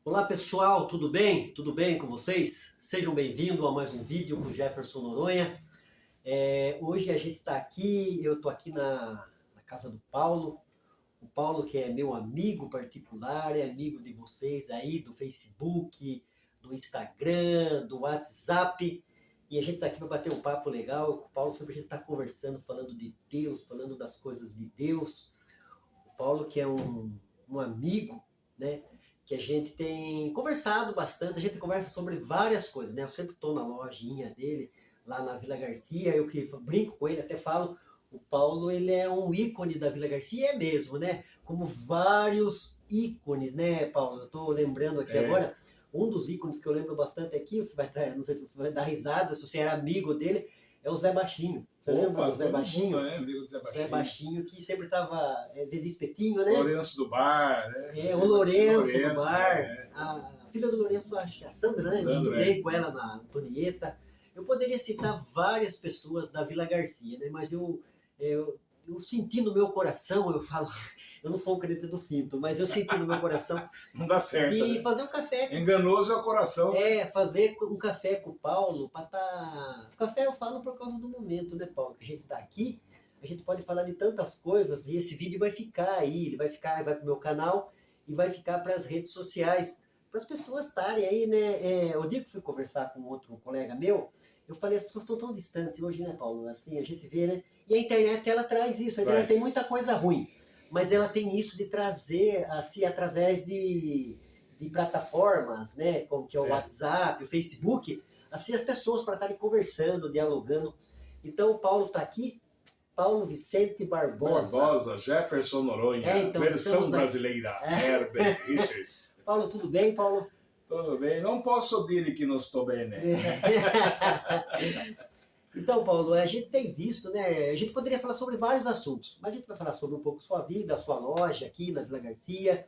Olá pessoal, tudo bem? Tudo bem com vocês? Sejam bem-vindos a mais um vídeo com o Jefferson Noronha. Hoje a gente está aqui, eu estou aqui na casa do Paulo. O Paulo que é meu amigo particular, é amigo de vocês aí do Facebook, do Instagram, do WhatsApp. E a gente está aqui para bater um papo legal com o Paulo, sobre a gente estar conversando, falando de Deus, falando das coisas de Deus. O Paulo que é um amigo, né? Que a gente tem conversado bastante, a gente conversa sobre várias coisas, né? Eu sempre estou na lojinha dele, lá na Vila Garcia, eu que brinco com ele, até falo, o Paulo, ele é um ícone da Vila Garcia, é mesmo, né? Como vários ícones, né, Paulo? Eu estou lembrando aqui agora, um dos ícones que eu lembro bastante aqui, você vai dar, não sei se você vai dar risada, se você é amigo dele, é o Zé Baixinho. Você lembra do Zé Baixinho? Mundo, né? Amigo do Zé Baixinho. Zé Baixinho, que sempre estava de espetinho, né? Lourenço do Bar, né? O Lourenço do Bar. Né? A filha do Lourenço, acho que é a Sandra, né? Eu estudei com ela na Antonieta. Eu poderia citar várias pessoas da Vila Garcia, né? Mas eu senti no meu coração, eu falo, eu não sou um crente do cinto, mas eu senti no meu coração. Não dá certo. E fazer um café. Enganoso é o coração. Fazer um café com o Paulo, para tá. O café eu falo por causa do momento, né, Paulo? Que a gente está aqui, a gente pode falar de tantas coisas, e esse vídeo vai ficar aí, ele vai para o meu canal e vai ficar para as redes sociais, para as pessoas estarem aí, né? O dia que eu fui conversar com outro colega meu, eu falei, as pessoas estão tão distantes hoje, né, Paulo? Assim, a gente vê, né? E a internet, ela traz isso. A internet tem muita coisa ruim, mas ela tem isso de trazer, assim, através de plataformas, né? Como que é o WhatsApp, o Facebook, assim, as pessoas para estarem conversando, dialogando. Então, o Paulo está aqui, Paulo Vicente Barbosa. Jefferson Noronha, então, versão brasileira, Herbert Richards. Paulo, tudo bem, Paulo? Tudo bem, não posso dizer que não estou bem, né? Então, Paulo, a gente tem visto, né? A gente poderia falar sobre vários assuntos, mas a gente vai falar sobre um pouco sua vida, sua loja aqui na Vila Garcia.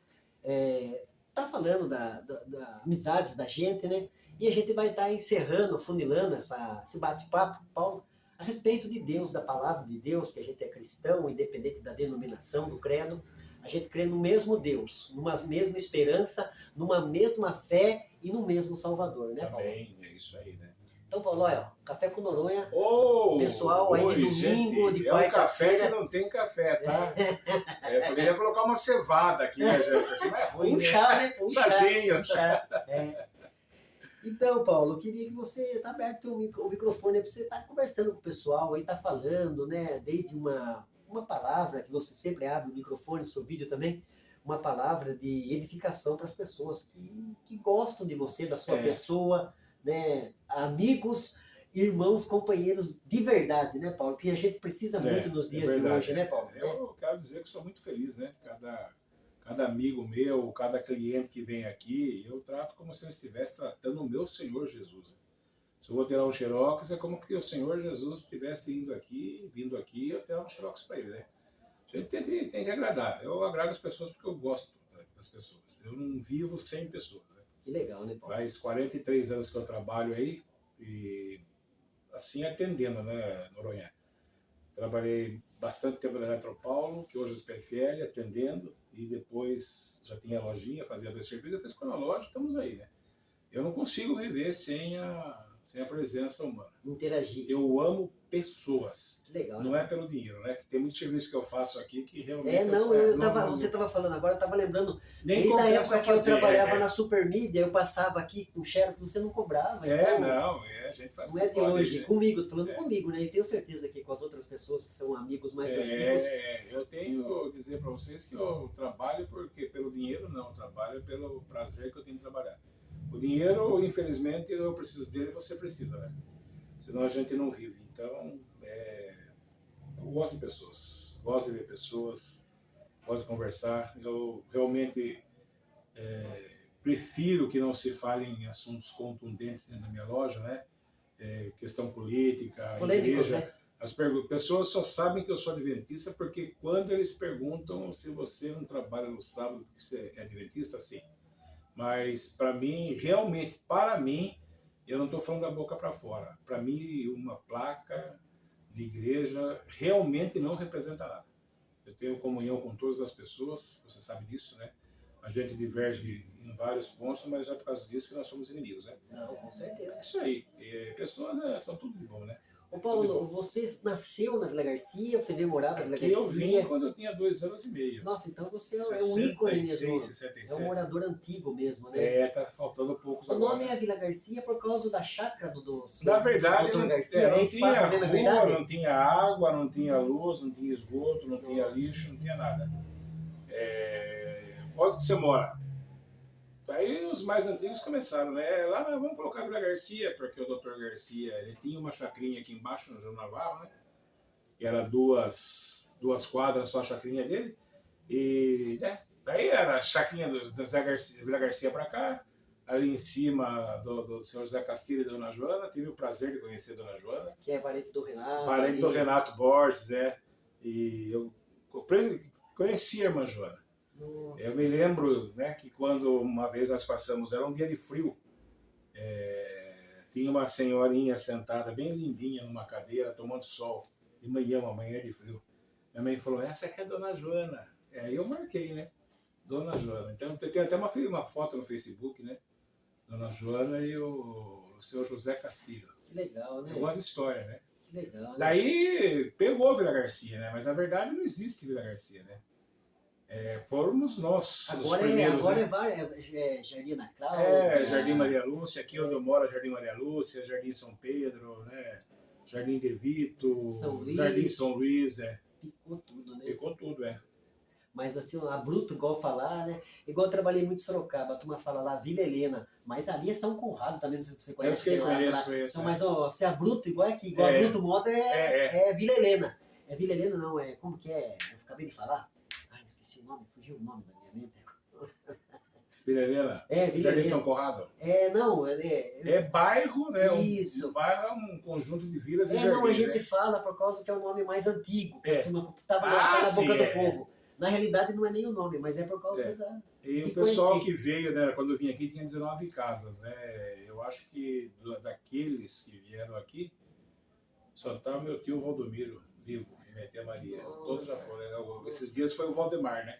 Tá falando da amizades da gente, né? E a gente vai estar encerrando, funilando esse bate-papo, Paulo, a respeito de Deus, da palavra de Deus, que a gente é cristão, independente da denominação, do credo. A gente crê no mesmo Deus, numa mesma esperança, numa mesma fé e no mesmo Salvador, né, Paulo? Também, é isso aí, né? Então, Paulo, olha, Café com Noronha, pessoal aí de domingo, gente, de quarta-feira. É um café que não tem café, tá? Poderia colocar uma cevada aqui, né, Jefferson? Não é ruim, um chá, né? Um chazinho. chá. Então, Paulo, eu queria que você tá aberto o microfone para você estar conversando com o pessoal aí, tá falando, né? Desde uma palavra que você sempre abre o microfone, seu vídeo também, uma palavra de edificação para as pessoas que gostam de você, da sua pessoa, né? Amigos, irmãos, companheiros de verdade, né, Paulo? Que a gente precisa muito nos dias de hoje, né, Paulo? Eu quero dizer que sou muito feliz, né? Cada amigo meu, cada cliente que vem aqui, eu trato como se eu estivesse tratando o meu Senhor Jesus. Se eu vou tirar um xerox, é como que o Senhor Jesus estivesse vindo aqui, eu tirar um xerox para ele, né? A gente tem que agradar. Eu agrado as pessoas porque eu gosto das pessoas. Eu não vivo sem pessoas, né? Que legal, né, Paulo? Faz 43 anos que eu trabalho aí e assim atendendo, né, Noronha? Trabalhei bastante tempo na Eletropaulo, que hoje é SPFL, atendendo, e depois já tinha lojinha, fazia dois serviços, depois quando a loja, estamos aí, né? Eu não consigo viver sem a presença humana. Interagir. Eu amo pessoas. Legal, não né? É pelo dinheiro, né? Que tem muito serviço que eu faço aqui que realmente... Você estava falando agora, eu estava lembrando, nem desde a época que eu trabalhava na né? Supermídia, eu passava aqui com o xerox, você não cobrava. Então, a gente faz... Não é de hoje, comigo, tô falando comigo, né? E tenho certeza que com as outras pessoas que são amigos mais antigos... Eu tenho a dizer para vocês que eu trabalho pelo dinheiro não, eu trabalho pelo prazer que eu tenho de trabalhar. O dinheiro, infelizmente, eu preciso dele e você precisa, né? Senão a gente não vive. Então, eu gosto de pessoas, gosto de ver pessoas, gosto de conversar. Eu realmente prefiro que não se fale em assuntos contundentes dentro da minha loja, né? Questão política, igreja. Né? As pessoas só sabem que eu sou adventista porque quando eles perguntam se você não trabalha no sábado porque você é adventista, sim. Mas para mim, realmente, eu não estou falando da boca para fora. Para mim, uma placa de igreja realmente não representa nada. Eu tenho comunhão com todas as pessoas, você sabe disso, né? A gente diverge em vários pontos, mas é por causa disso que nós somos inimigos, né? Não, com certeza. É isso aí. E pessoas são tudo de bom, né? Ô Paulo, você nasceu na Vila Garcia? Você veio morar na Vila Aqui eu vim Garcia? quando eu tinha 2 anos e meio. Nossa, então você é um ícone mesmo. 66, É 67. um morador antigo mesmo, né? Tá faltando poucos O agora. nome é Vila Garcia por causa da chácara do Na verdade, Dr. não, Garcia? não É esse tinha papo mesmo, é rua, verdade? não tinha água, não tinha luz, não tinha esgoto, não tinha Nossa. lixo, não tinha nada. Onde que você mora? Aí os mais antigos começaram, né? Lá vamos colocar Vila Garcia, porque o Dr. Garcia ele tinha uma chacrinha aqui embaixo no João Navarro, né? Que era duas quadras só a chacrinha dele. E daí era a chacrinha do Zé Garcia, Vila Garcia para cá. Ali em cima do senhor José Castilho e da Dona Joana. Tive o prazer de conhecer a Dona Joana. Que é parente do Renato. Parente do Renato Borges, E eu conheci a irmã Joana. Nossa. Eu me lembro, né, que quando uma vez nós passamos, era um dia de frio, tinha uma senhorinha sentada bem lindinha numa cadeira, tomando sol, de manhã, uma manhã de frio. Minha mãe falou, essa aqui é a Dona Joana. Aí eu marquei, né, Dona Joana. Então tem até uma foto no Facebook, né, Dona Joana e o seu José Castilho. Que legal, né? Eu gosto de história, né. Que legal, né? Daí pegou Vila Garcia, né, mas na verdade não existe Vila Garcia, né. Fomos nós Agora, os primeiros, é Jardim Ana Cláudia. Jardim Maria Lúcia, aqui onde eu moro é Jardim Maria Lúcia, Jardim São Pedro, né? Jardim De Vito, São Luís. Jardim São Luís, Picou tudo, né? Ficou tudo, Mas assim, a bruto, igual falar, né? Igual eu trabalhei muito em Sorocaba, a turma fala lá Vila Helena, mas ali é São Conrado também, não sei se você conhece. Eu conheço. Então, mas ó, se a bruto igual aqui, igual a bruto moda é Vila Helena. É Vila Helena não, como que é? Eu acabei de falar. Ai, esqueci o nome, fugiu o nome da minha mente. Vila Helena? Vila Jardim Helena. São Conrado? Não, bairro, né? Isso. O bairro é um conjunto de vilas e jardins, não, a gente fala por causa que é o nome mais antigo, que a turma tava Ah, na boca sim, do povo. Na realidade não é nem o nome, mas é por causa da... E o de pessoal conhecer. que veio, né, quando eu vim aqui, tinha 19 casas. Eu acho que daqueles que vieram aqui, só tá meu tio Valdomiro vivo, e minha tia Maria. Nossa. Todos já foram, né? Esses dias foi o Valdemar, né?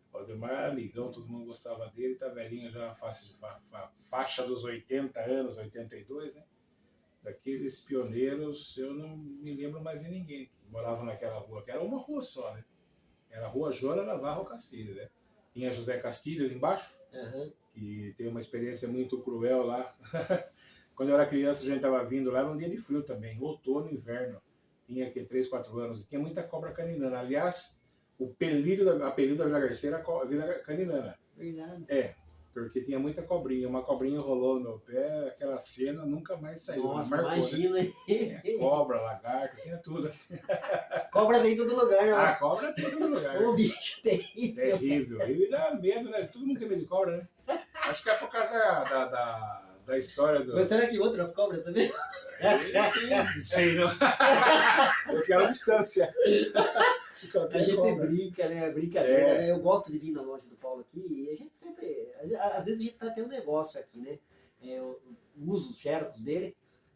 O Valdemar é amigão, todo mundo gostava dele, tá velhinho já na faixa dos 80 anos, 82, né? Daqueles pioneiros, eu não me lembro mais de ninguém que morava naquela rua, que era uma rua só, né? Era a Rua Joana Navarro Castilho, né? Tinha José Castilho ali embaixo, que teve uma experiência muito cruel lá. Quando eu era criança, a gente estava vindo lá, era um dia de frio também, outono e inverno. Tinha aqui 3, 4 anos, e tinha muita cobra caninana. Aliás, o apelido da Vila Garcia era Vila Caninana. Verdade. Porque tinha muita cobrinha. Uma cobrinha rolou no meu pé, aquela cena nunca mais saiu. Nossa, marcou, imagina. Né? Cobra, lagarto, tinha tudo. Cobra vem em todo lugar, né? Cobra tem em todo lugar. Ô, bicho terrível. Terrível. E dá medo, né? Todo mundo tem medo de cobra, né? Acho que é por causa da história do... Mas será que outras cobras também? Sei, não. Eu quero distância. A gente brinca, né? Brincadeira, né? Eu gosto de vir na loja do Paulo aqui e a gente sempre... Às vezes a gente faz até um negócio aqui, né? Eu uso os xerox dele,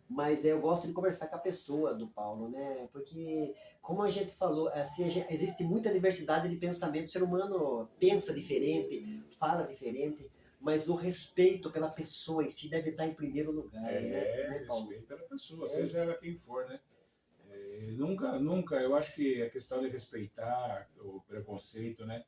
mas eu gosto de conversar com a pessoa do Paulo, né? Porque, como a gente falou, assim, existe muita diversidade de pensamento. O ser humano pensa diferente, fala diferente, mas o respeito pela pessoa em si deve estar em primeiro lugar, né, Paulo? Respeito pela pessoa, seja ela quem for, né? Nunca, eu acho que a questão de respeitar o preconceito, né?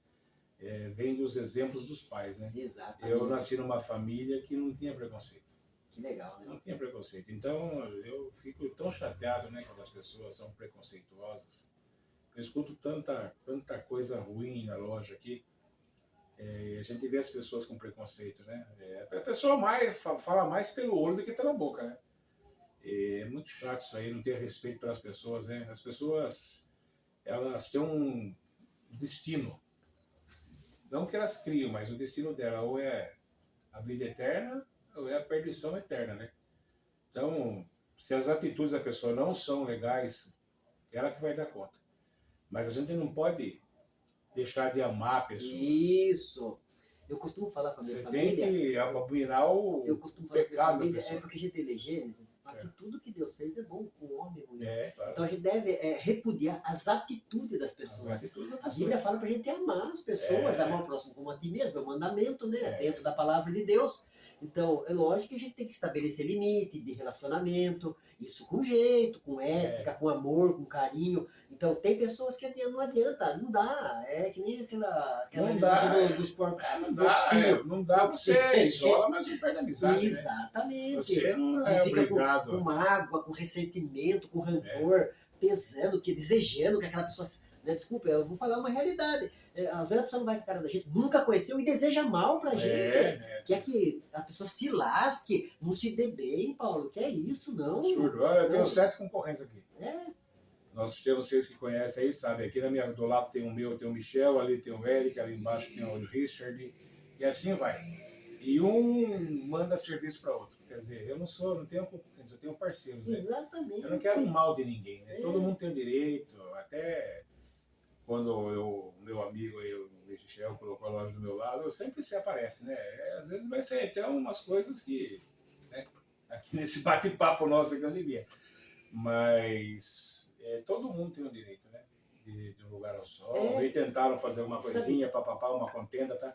Vem dos exemplos dos pais, né? Exatamente. Eu nasci numa família que não tinha preconceito. Que legal, né? Não tinha preconceito. Então, eu fico tão chateado, né, quando as pessoas são preconceituosas. Eu escuto tanta coisa ruim na loja aqui. A gente vê as pessoas com preconceito, né? A pessoa fala mais pelo olho do que pela boca, né? É muito chato isso aí, não ter respeito pelas pessoas, né? As pessoas, elas têm um destino. Não que elas criam, mas o destino dela ou é a vida eterna ou é a perdição eterna, né? Então, se as atitudes da pessoa não são legais, ela que vai dar conta. Mas a gente não pode deixar de amar a pessoa. Isso. Eu costumo falar com a minha Você tem família, que abominar eu o costumo falar com a minha pecado da família, pessoa. porque a gente lê Gênesis, fala É. que tudo que Deus fez é bom, o homem e a mulher. Claro. Então a gente deve repudiar as atitudes das As pessoas. atitudes da A pessoa. Bíblia fala para a gente amar as pessoas, amar o próximo como a ti mesmo, é um mandamento, né? Dentro da palavra de Deus. Então, é lógico que a gente tem que estabelecer limite de relacionamento, isso com jeito, com ética, com amor, com carinho. Então, tem pessoas que não adianta, não dá. É que nem aquela Não negócio dá, dos porcos, não do dá, espinho. não dá, você isola, mas não perde a amizade, né? Exatamente. Você não Não é fica obrigado. com mágoa, com ressentimento, com rancor, pensando, desejando que aquela pessoa. Né, desculpa, eu vou falar uma realidade. Às vezes a pessoa não vai com a cara da gente, nunca conheceu e deseja mal pra gente. Quer que a pessoa se lasque, não se dê bem, Paulo. Que é isso, não. Absurdo. Olha, eu tenho 7 concorrentes aqui. É. Nós temos, vocês que conhecem aí, sabe? Aqui do lado tem o meu, tem o Michel, ali tem o Eric, ali embaixo tem o Richard, e assim vai. E um manda serviço para outro. Quer dizer, eu não tenho concorrentes, eu tenho parceiros. Né? Exatamente. Eu não quero o mal de ninguém, né? Todo mundo tem direito, até quando o meu amigo aí, o Michel, colocou a loja do meu lado, sempre se aparece, né? Às vezes vai ser até umas coisas que, né? Aqui nesse bate-papo nosso aqui eu devia. Mas todo mundo tem o direito, né? De um lugar ao sol. E tentaram fazer uma coisinha, papapá, uma contenda, tá?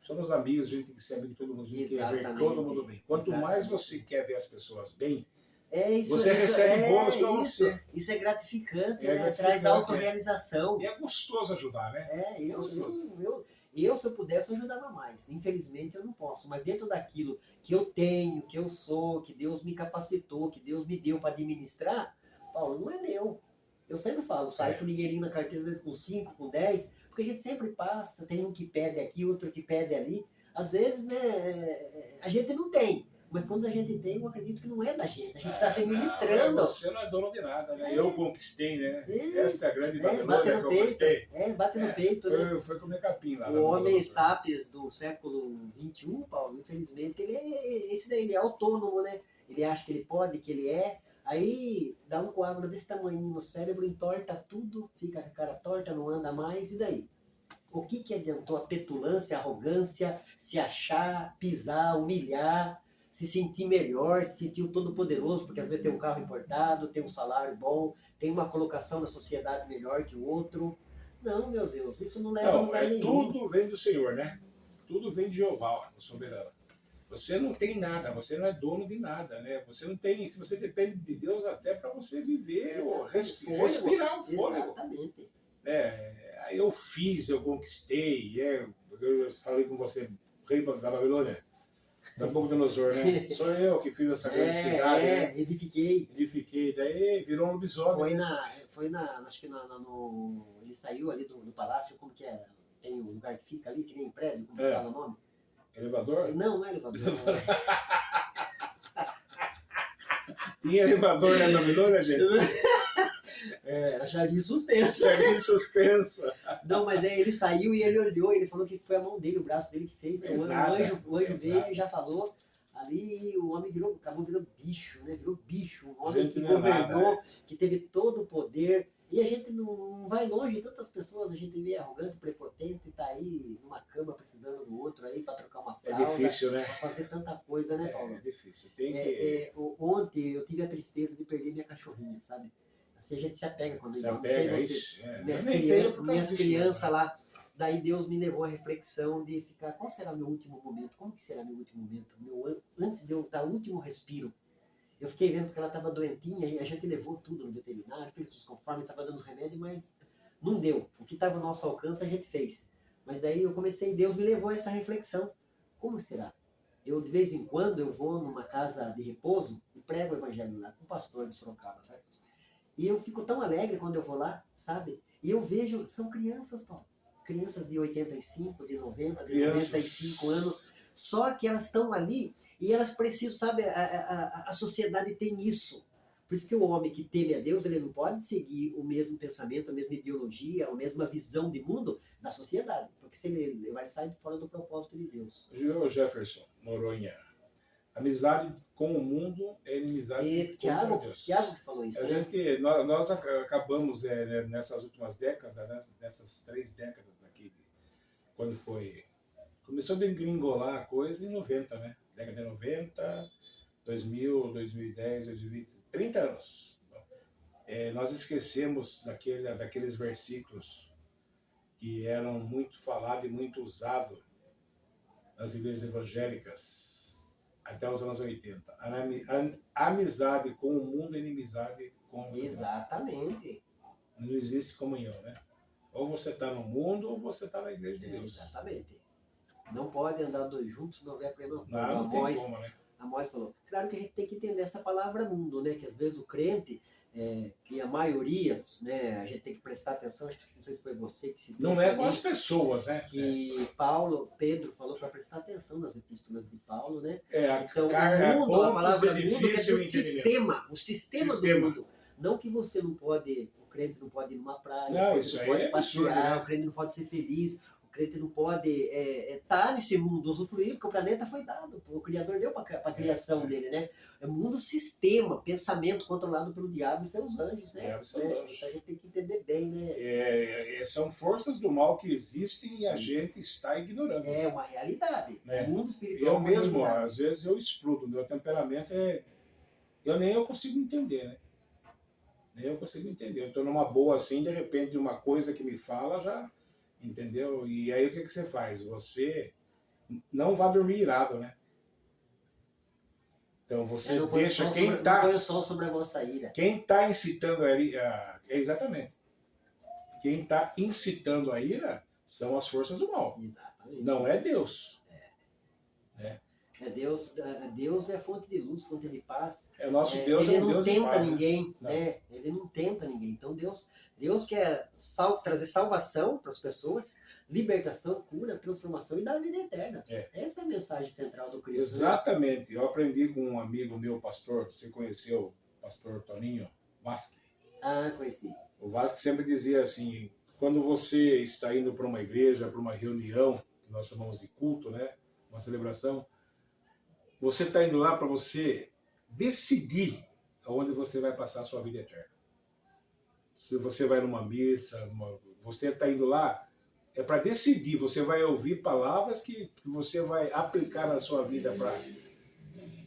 Somos amigos, a gente tem que ser amigo de todo mundo, a gente quer ver todo mundo bem. Quanto mais você quer ver as pessoas bem, você recebe bônus para você. Isso é gratificante, né? Traz autorrealização. E é gostoso ajudar, né? Eu, se eu pudesse, eu ajudava mais. Infelizmente, eu não posso. Mas dentro daquilo que eu tenho, que eu sou, que Deus me capacitou, que Deus me deu para administrar, Paulo, não é meu. Eu sempre falo, sai com o dinheirinho na carteira, às vezes com 5, com 10, porque a gente sempre passa, tem um que pede aqui, outro que pede ali. Às vezes, né, a gente não tem. Mas quando a gente tem, eu acredito que não é da gente. A gente está administrando. Não, você não é dono de nada, né? Eu conquistei, né? Essa é a grande Batalha que eu conquistei. Bate no peito, né? Foi comer capim lá. O homem sapiens do século XXI, Paulo, infelizmente, esse daí, ele é autônomo, né? Ele acha que ele pode, que ele é. Aí dá um coágulo desse tamanho no cérebro, entorta tudo, fica com a cara torta, não anda mais, e daí? O que adiantou a petulância, a arrogância, se achar, pisar, humilhar, se sentir melhor, se sentir o todo-poderoso, porque às vezes tem um carro importado, tem um salário bom, tem uma colocação na sociedade melhor que o outro. Não, meu Deus, isso não leva a lugar nenhum. Tudo vem do Senhor, né? Tudo vem de Jeová, o soberano. Você não tem nada, você não é dono de nada, né? Você não tem, se você depende de Deus até para você viver, ou respirar o fôlego. Exatamente. Eu fiz, eu conquistei, eu falei com você, rei da Babilônia, da Nabucodonosor, né? Sou eu que fiz essa grande cidade, né? Edifiquei, daí virou um lobisomem. Acho que ele saiu ali do palácio, como que é? Tem um lugar que fica ali, que nem prédio, como que fala o nome? Elevador? Não é elevador. Tinha elevador na Babilônia, gente? Era jardim suspenso. Jardim suspenso. Não, mas ele saiu e ele olhou, ele falou que foi a mão dele, o braço dele que fez. Né? O anjo veio e já falou. Ali o homem acabou virando bicho, né? Virou bicho. Um homem que governou, que teve todo o poder. E a gente não vai longe, tantas pessoas, a gente vê arrogante, prepotente, tá aí numa cama precisando do outro aí para trocar uma fralda. É difícil, né? Pra fazer tanta coisa, né, Paulo? É difícil. Ontem eu tive a tristeza de perder minha cachorrinha, sabe? Assim a gente se apega quando se apega, minhas crianças lá. Daí Deus me levou à reflexão de ficar, qual será o meu último momento? Como que será meu último momento? Antes de eu dar o último respiro. Eu fiquei vendo que ela estava doentinha e a gente levou tudo no veterinário, fez os conformes, estava dando os remédios, mas não deu. O que estava ao nosso alcance a gente fez. Mas daí eu comecei, Deus me levou a essa reflexão. Como será? Eu, de vez em quando, eu vou numa casa de repouso e prego o evangelho lá, com o pastor de Sorocaba, sabe? E eu fico tão alegre quando eu vou lá, sabe? E eu vejo, são crianças, Paulo. Crianças de 85, de 90, de 95 anos. Só que elas estão ali e elas precisam, sabe? A sociedade tem isso. Por isso que o homem que teme a Deus, ele não pode seguir o mesmo pensamento, a mesma ideologia, a mesma visão de mundo da sociedade. Porque se ele vai sair fora do propósito de Deus. Jefferson Noronha. Amizade com o mundo é inimizade com Deus. Tiago que falou isso. Nós acabamos nessas últimas décadas, nessas 3 décadas daqui, quando foi Começou a degringolar a coisa em 90, né? Década de 90, 2000, 2010, 2020, 30 anos. Nós esquecemos daqueles versículos que eram muito falados e muito usados nas igrejas evangélicas até os anos 80. Amizade com o mundo é inimizade com Deus. Exatamente. Não existe comunhão, né? Ou você está no mundo ou você está na igreja de Deus. Exatamente. Não pode andar dois juntos, não houver pleno acordo. Não tem como, né? Amós falou. Claro que a gente tem que entender essa palavra mundo, né? Que às vezes o crente, que a maioria, né? A gente tem que prestar atenção, acho que não sei se foi você que citou. Não é com as pessoas, né? Que Pedro falou para prestar atenção nas epístolas de Paulo, né? Então, o mundo, a palavra mundo quer dizer o sistema do mundo. Não que você não pode, o crente não pode ir numa praia, não, o crente isso não pode passear, absurdo, né? o crente não pode ser feliz, o crente não pode estar nesse mundo, usufruir, porque o planeta foi dado, o Criador deu para a criação dele, né? É um mundo sistema, pensamento controlado pelo diabo e seus anjos, né? Então a gente tem que entender bem, né? São forças do mal que existem e a gente está ignorando. É uma realidade. O mundo espiritual eu mesmo, às vezes eu explodo, meu temperamento nem eu consigo entender, né? Nem eu consigo entender. Eu estou numa boa assim, de repente uma coisa que me fala já, entendeu? E aí o que você faz? Você não vai dormir irado, né? Então você deixa quem está... Não põe o sol sobre a vossa ira. Quem está incitando a ira... Exatamente. Quem está incitando a ira são as forças do mal. Exatamente. Não é Deus. Deus é fonte de luz, fonte de paz. Nosso Deus é um Deus de paz. Ele não tenta ninguém, né? Ele não tenta ninguém. Então Deus quer trazer salvação para as pessoas, libertação, cura, transformação e dar vida eterna. Essa é a mensagem central do Cristo. Exatamente. Eu aprendi com um amigo meu, pastor, você conheceu o pastor Toninho Vasque? Ah, conheci. O Vasque sempre dizia assim, quando você está indo para uma igreja, para uma reunião, que nós chamamos de culto, né? Uma celebração, você está indo lá para você decidir aonde você vai passar a sua vida eterna. Se você vai numa missa, você está indo lá, é para decidir. Você vai ouvir palavras que você vai aplicar na sua vida para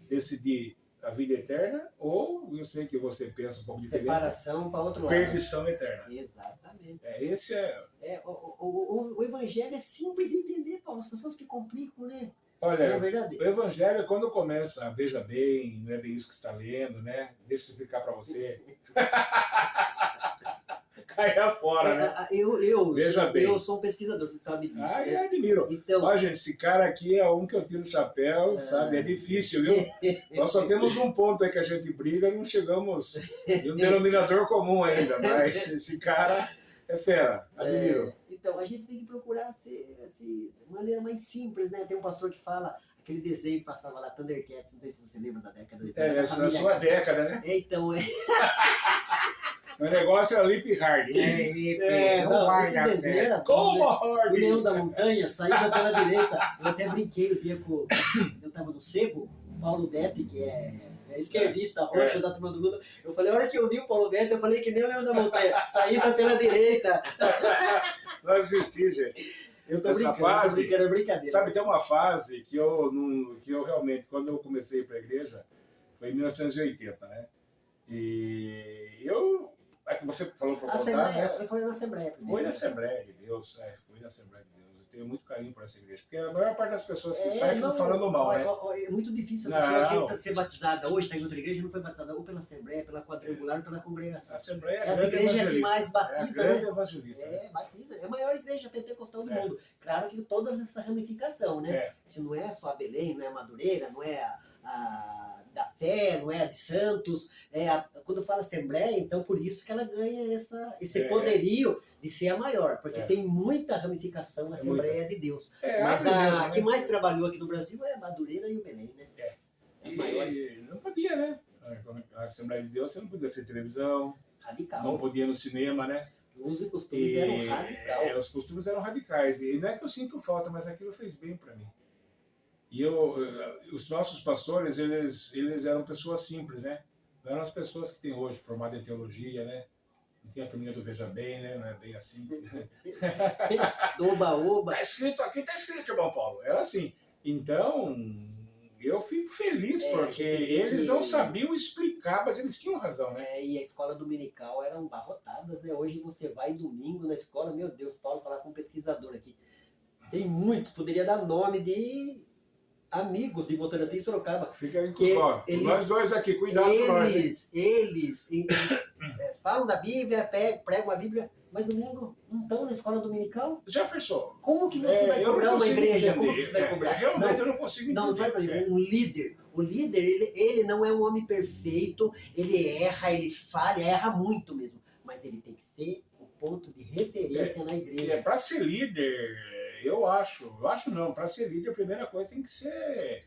decidir a vida eterna, ou eu sei que você pensa um pouco diferente. Separação para outro lado. Perdição eterna. Exatamente. O o evangelho é simples de entender, Paulo. As pessoas que complicam, né? Olha, o evangelho, quando começa, veja bem, não é bem isso que você está lendo, né? Deixa eu explicar para você. Caia fora, né? Eu sou um pesquisador, você sabe disso. Eu admiro. Então, ó, gente, esse cara aqui é um que eu tiro o chapéu, sabe? É difícil, viu? Nós só temos um ponto aí que a gente briga e não chegamos em um denominador comum ainda, mas esse cara é fera, admiro. Então, a gente tem que procurar ser assim, de maneira mais simples, né? Tem um pastor que fala, aquele desenho que passava lá, Thundercats, não sei se você lembra da década de 80. Essa é a sua década, né? Então, O negócio era Lip Hard. Não vai dar certo. Como Hard? O Leão da Montanha saiu pela direita. Eu até brinquei o dia que eu estava no Sebo, o Paulo Betti, que é esquerdista, roxo da turma do Lula. Eu falei, a hora que eu vi o Paulo Betti, eu falei que nem o Leão da Montanha, saída pela direita. Não assisti, gente. Eu tô brincando, é brincadeira. Sabe, tem uma fase que eu realmente, quando eu comecei para a igreja, foi em 1980, né? E você falou para contar, né? Foi na Assembleia. Foi na Assembleia de Deus, foi na Assembleia de Deus. Eu tenho muito carinho por essa igreja, porque a maior parte das pessoas que saem ficam falando mal, né? É muito difícil a pessoa que ser batizada hoje, está em outra igreja, não foi batizada ou pela Assembleia, pela quadrangular, ou pela congregação. A Assembleia é essa igreja que mais batiza, grande evangelista. Batiza. É a maior igreja pentecostal do mundo. Claro que toda essa ramificação, né? Se não é só a Belém, não é a Madureira, não é a da Fé, não é a de Santos, quando fala Assembleia, então por isso que ela ganha esse poderio de ser a maior, porque tem muita ramificação na Assembleia de Deus. Mas a que mais trabalhou aqui no Brasil é a Madureira e o Belém, né? As maiores. Não podia, né? A Assembleia de Deus você não podia ser televisão, radical. Não podia ir no cinema, né? Os costumes eram radicais. Os costumes eram radicais. E não é que eu sinto falta, mas aquilo fez bem para mim. E os nossos pastores, eles eram pessoas simples, né? Não eram as pessoas que tem hoje, formadas em teologia, né? Não tinha a turminha do Veja Bem, né? Não é bem assim. Do oba-oba. Tá escrito aqui, tá escrito, irmão Paulo. Era assim. Então, eu fico feliz, porque eles não sabiam explicar, mas eles tinham razão, né? E a escola dominical eram abarrotadas, né? Hoje você vai domingo na escola, meu Deus, Paulo, falar com um pesquisador aqui. Tem muito, poderia dar nome de amigos de Votorantim e Sorocaba. Fica aí, ó, nós dois aqui, cuidado com nós. Eles falam da Bíblia, pregam a Bíblia, mas domingo não estão na escola dominical? Jefferson, Como que você vai cobrar uma igreja? Entender. Como que você vai cobrar? Realmente eu não consigo entender. Não, vai para mim, um líder. O líder, ele não é um homem perfeito, ele erra, ele falha, erra muito mesmo. Mas ele tem que ser o ponto de referência na igreja. Para ser líder, eu acho não, para ser líder a primeira coisa tem que ser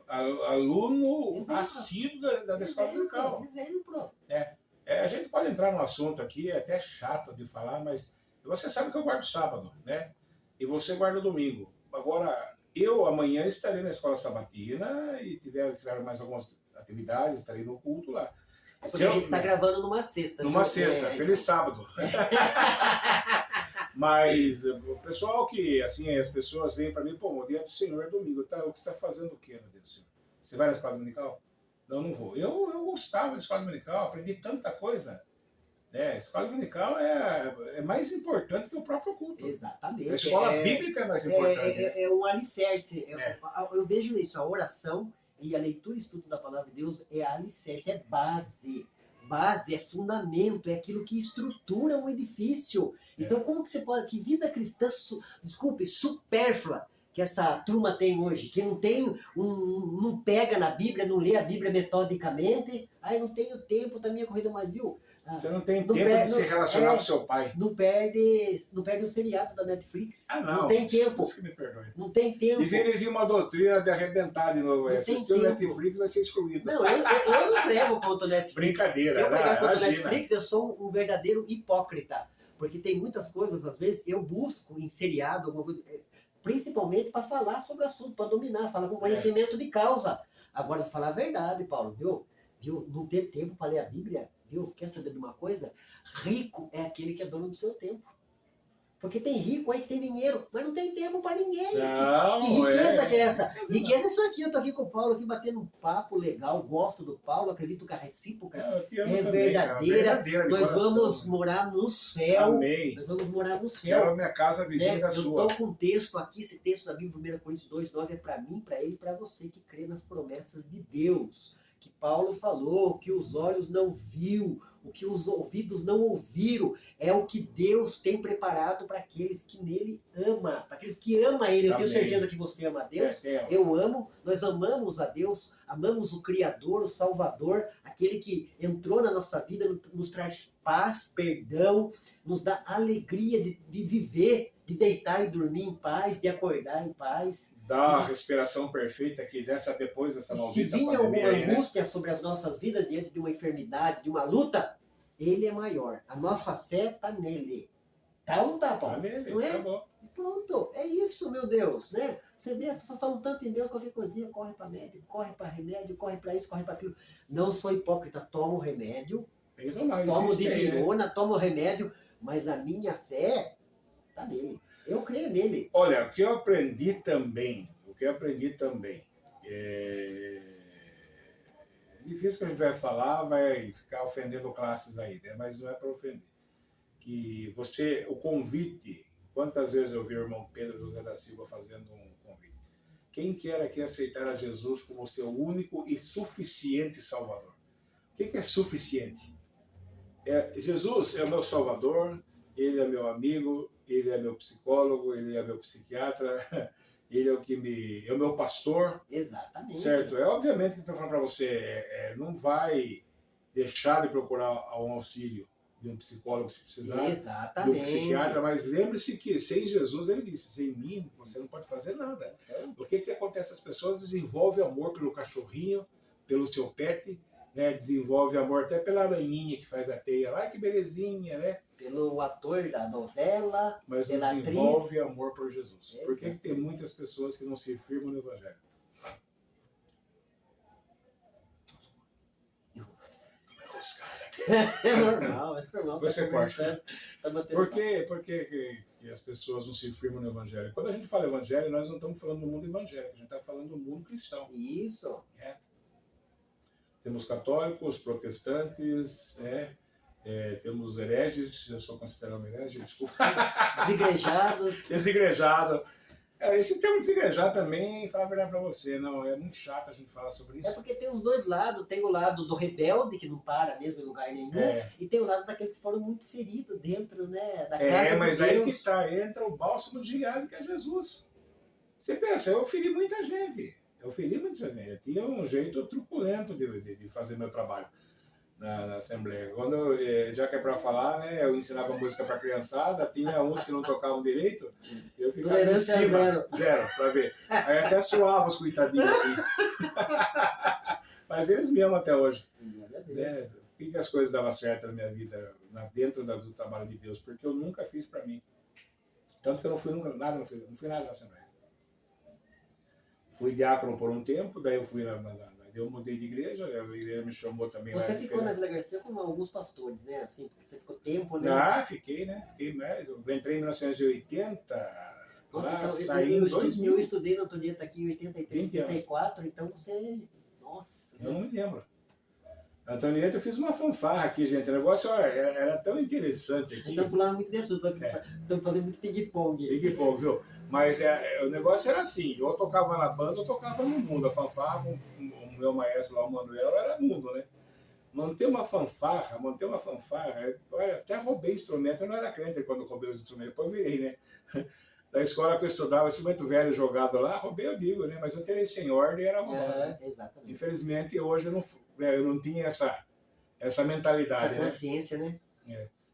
aluno assíduo da escola dominical. Exemplo. A gente pode entrar num assunto aqui, é até chato de falar, mas você sabe que eu guardo sábado, né? E você guarda domingo. Agora, eu amanhã estarei na escola sabatina e tiveram mais algumas atividades, estarei no culto lá. Porque a gente está gravando numa sexta. Numa sexta, feliz sábado. Mas o pessoal que, assim, as pessoas vêm para mim, pô, o dia do Senhor é domingo, tá? O que você está fazendo o quê no dia do Senhor? Você vai na escola dominical? Não, não vou. Eu gostava da escola dominical, aprendi tanta coisa. A escola dominical é mais importante que o próprio culto. Exatamente. A escola bíblica é mais importante. É um alicerce. Eu vejo isso, a oração e a leitura e estudo da palavra de Deus é alicerce, é base. Base, é fundamento, é aquilo que estrutura um edifício. Então, como que você pode... Que vida cristã, supérflua que essa turma tem hoje, que não pega na Bíblia, não lê a Bíblia metodicamente, aí não tenho tempo da minha corrida mais, viu? Você não tem tempo de se relacionar com seu pai. Não perde o feriado da Netflix. Não. Não tem tempo. Deus que me perdoe. Não tem tempo. E vir uma doutrina de arrebentar de novo. Assistir o Netflix vai ser excluído. Não, eu não prego contra o Netflix. Brincadeira. Se eu pregar contra o Netflix, eu sou um verdadeiro hipócrita. Porque tem muitas coisas, às vezes, eu busco em seriado, alguma coisa, principalmente para falar sobre o assunto, para dominar, falar com conhecimento de causa. Agora, falar a verdade, Paulo, viu? Não ter tempo para ler a Bíblia, viu? Quer saber de uma coisa? Rico é aquele que é dono do seu tempo. Porque tem rico aí que tem dinheiro, mas não tem tempo para ninguém. Não, que riqueza que é essa? Riqueza é isso aqui. Eu tô aqui com o Paulo, aqui batendo um papo legal. Gosto do Paulo, acredito que a recíproca é verdadeira. Nós vamos morar no céu. Amém. Nós vamos morar no céu. Quero a minha casa vizinha da sua. Eu tô com um texto aqui, esse texto da Bíblia, 1 Coríntios 2:9, é para mim, para ele e para você que crê nas promessas de Deus. Que Paulo falou, que os olhos não viu, o que os ouvidos não ouviram, é o que Deus tem preparado para aqueles que nele ama, para aqueles que amam ele. Eu tenho certeza que você ama a Deus, eu amo, nós amamos a Deus, amamos o Criador, o Salvador, aquele que entrou na nossa vida, nos traz paz, perdão, nos dá alegria de viver, de deitar e dormir em paz, de acordar em paz. Dá a respiração perfeita que depois dessa maldita pandemia. Se vinha alguma angústia, né, sobre as nossas vidas diante de uma enfermidade, de uma luta, ele é maior. A nossa fé está nele. Tá ou não tá, Paulo? Tá nele, não é? Tá bom. Pronto, é isso, meu Deus, né? Você vê, as pessoas falam tanto em Deus, qualquer coisinha, corre para médico, corre para remédio, corre para isso, corre para aquilo. Não sou hipócrita, tomo o remédio, tomo dipirona, tomo o remédio, mas a minha fé está nele. Eu creio nele. Olha, o que eu aprendi também, é difícil que a gente vai falar, vai ficar ofendendo classes aí, né? Mas não é para ofender. Que o convite, quantas vezes eu vi o irmão Pedro José da Silva fazendo um convite? Quem quer aqui aceitar a Jesus como seu único e suficiente Salvador? O que é suficiente? Jesus é o meu Salvador, ele é meu amigo, ele é meu psicólogo, ele é meu psiquiatra, ele é o meu pastor. Exatamente. Certo? Obviamente que estou falando para você, não vai deixar de procurar um auxílio de um psicólogo se precisar, exatamente, de um psiquiatra, mas lembre-se que sem Jesus, ele disse, sem mim você não pode fazer nada. O que acontece? As pessoas desenvolvem amor pelo cachorrinho, pelo seu pet, né? Desenvolve amor até pela aranhinha que faz a teia lá, que belezinha, né? Pelo ator da novela, mas pela não desenvolve atriz. Amor por Jesus. Por que tem muitas pessoas que não se firmam no Evangelho? É normal, Você tá corta. conversando, tá batendo Por papo. que que as pessoas não se firmam no evangelho? Quando a gente fala evangelho, nós não estamos falando do mundo evangélico, a gente está falando do mundo cristão. Isso. Né? Temos católicos, protestantes, temos hereges, eu sou considerado um herege, desculpa. Desigrejados. Desigrejado. Esse termo desigrejado também, falar a verdade pra você, não, é muito chato a gente falar sobre É isso. porque tem os dois lados, tem o lado do rebelde, que não para mesmo em lugar nenhum, e tem o lado daqueles que foram muito feridos dentro, né, da casa Mas de aí Deus. que está, entra o bálsamo de Gileade, que é Jesus. Você pensa, eu feri muita gente. Eu tinha um jeito truculento de fazer meu trabalho na Assembleia. Quando, já que é para falar, né, eu ensinava música para criançada, tinha uns que não tocavam direito, eu ficava Tolerância em cima, zero. para ver. Aí até suava os coitadinhos assim. Mas eles me amam até hoje. Glória a Deus. Né? Por que as coisas davam certo na minha vida, dentro do trabalho de Deus? Porque eu nunca fiz para mim. Tanto que eu não fui nada na Assembleia. Fui diácono por um tempo, daí eu fui eu mudei de igreja, a igreja me chamou também lá. Você ficou na delegacia com alguns pastores, né? Assim, porque você ficou tempo, né? Ah, fiquei, né? Fiquei mais. Eu entrei em 1980, Nossa, lá, então, saí em 2000. eu estudei na Antonieta aqui em 83, 84, então você... Nossa. Eu não me lembro. Na Antonieta eu fiz uma fanfarra aqui, gente. O negócio era tão interessante aqui. Estamos pulando muito de assunto, estamos fazendo muito ping-pong. Ping-pong, viu? Mas o negócio era assim, eu tocava na banda, eu tocava no mundo. A fanfarra, o meu maestro lá, o Manuel, era mundo, né? Manter uma fanfarra, eu até roubei instrumento, eu não era crente quando roubei os instrumentos, depois eu virei, né? Da escola que eu estudava, instrumento velho jogado lá, roubei eu digo, né? Mas eu terei sem ordem e era roubado. Exatamente. Infelizmente, hoje eu não tinha essa mentalidade, essa consciência, né?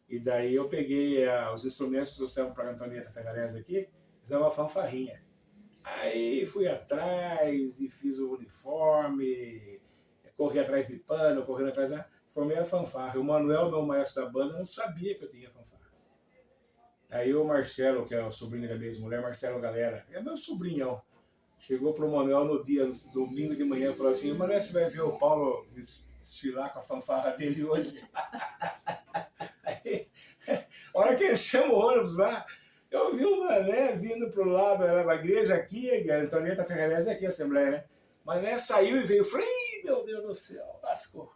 E daí eu peguei os instrumentos que trouxemos para a Antonieta Ferrarese aqui, fizemos uma fanfarrinha. Aí fui atrás e fiz o uniforme, corri atrás de pano, correndo atrás, formei a fanfarra. O Manuel, meu maestro da banda, não sabia que eu tinha fanfarra. Aí o Marcelo, que é o sobrinho da minha ex-mulher, Marcelo Galera, é meu sobrinhão, chegou pro Manuel no domingo de manhã, e falou assim: Manuel, você vai ver o Paulo desfilar com a fanfarra dele hoje? Aí, a hora que ele chama o ônibus lá, eu vi o Mané vindo pro lado, era a igreja aqui, a Antonieta Ferrarese aqui, a Assembleia, né? Mané saiu e veio, falei: meu Deus do céu, lascou.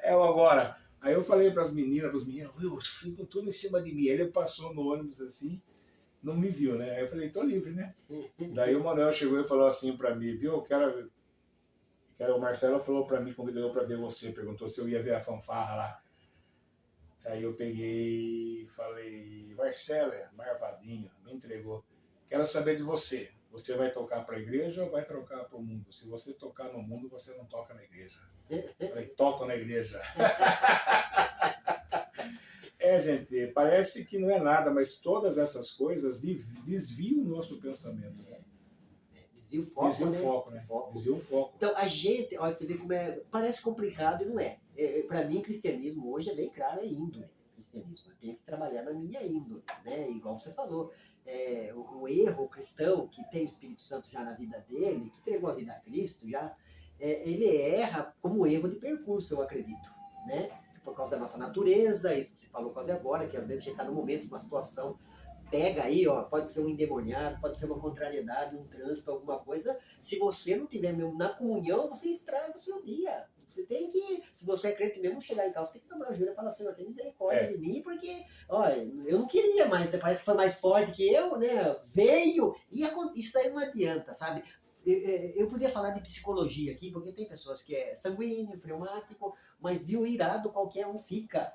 Eu agora. Aí eu falei para as meninas, viu, ficam tudo em cima de mim. Ele passou no ônibus assim, não me viu, né? Aí eu falei: tô livre, né? Daí o Manuel chegou e falou assim para mim: viu, o Marcelo falou para mim, convidou eu para ver você, perguntou se eu ia ver a fanfarra lá. Aí eu peguei e falei: Marcelo, marvadinho, me entregou. Quero saber de você. Você vai tocar para a igreja ou vai tocar para o mundo? Se você tocar no mundo, você não toca na igreja. Eu falei: toco na igreja. Gente, parece que não é nada, mas todas essas coisas desviam o nosso pensamento. Desvia o foco, né? Desvia o foco. Então, a gente, olha, você vê como parece complicado e não é. Para mim, cristianismo hoje é bem claro, é índole. Cristianismo, eu tenho que trabalhar na minha índole, né? Igual você falou, o erro cristão que tem o Espírito Santo já na vida dele, que entregou a vida a Cristo, já, ele erra como erro de percurso, eu acredito, né? Por causa da nossa natureza, isso que você falou quase agora, que às vezes a gente está num momento, uma situação, pega aí, ó, pode ser um endemoniado, pode ser uma contrariedade, um trânsito, alguma coisa. Se você não tiver mesmo na comunhão, você estraga o seu dia. Você tem que, se você é crente mesmo, chegar em casa, você tem que tomar ajuda e falar: Senhor, tem misericórdia de mim, porque, ó, eu não queria, mas parece que foi mais forte que eu, né? Veio, e isso daí não adianta, sabe? Eu podia falar de psicologia aqui, porque tem pessoas que é sanguíneo, fleumático, mas viu, irado qualquer um fica.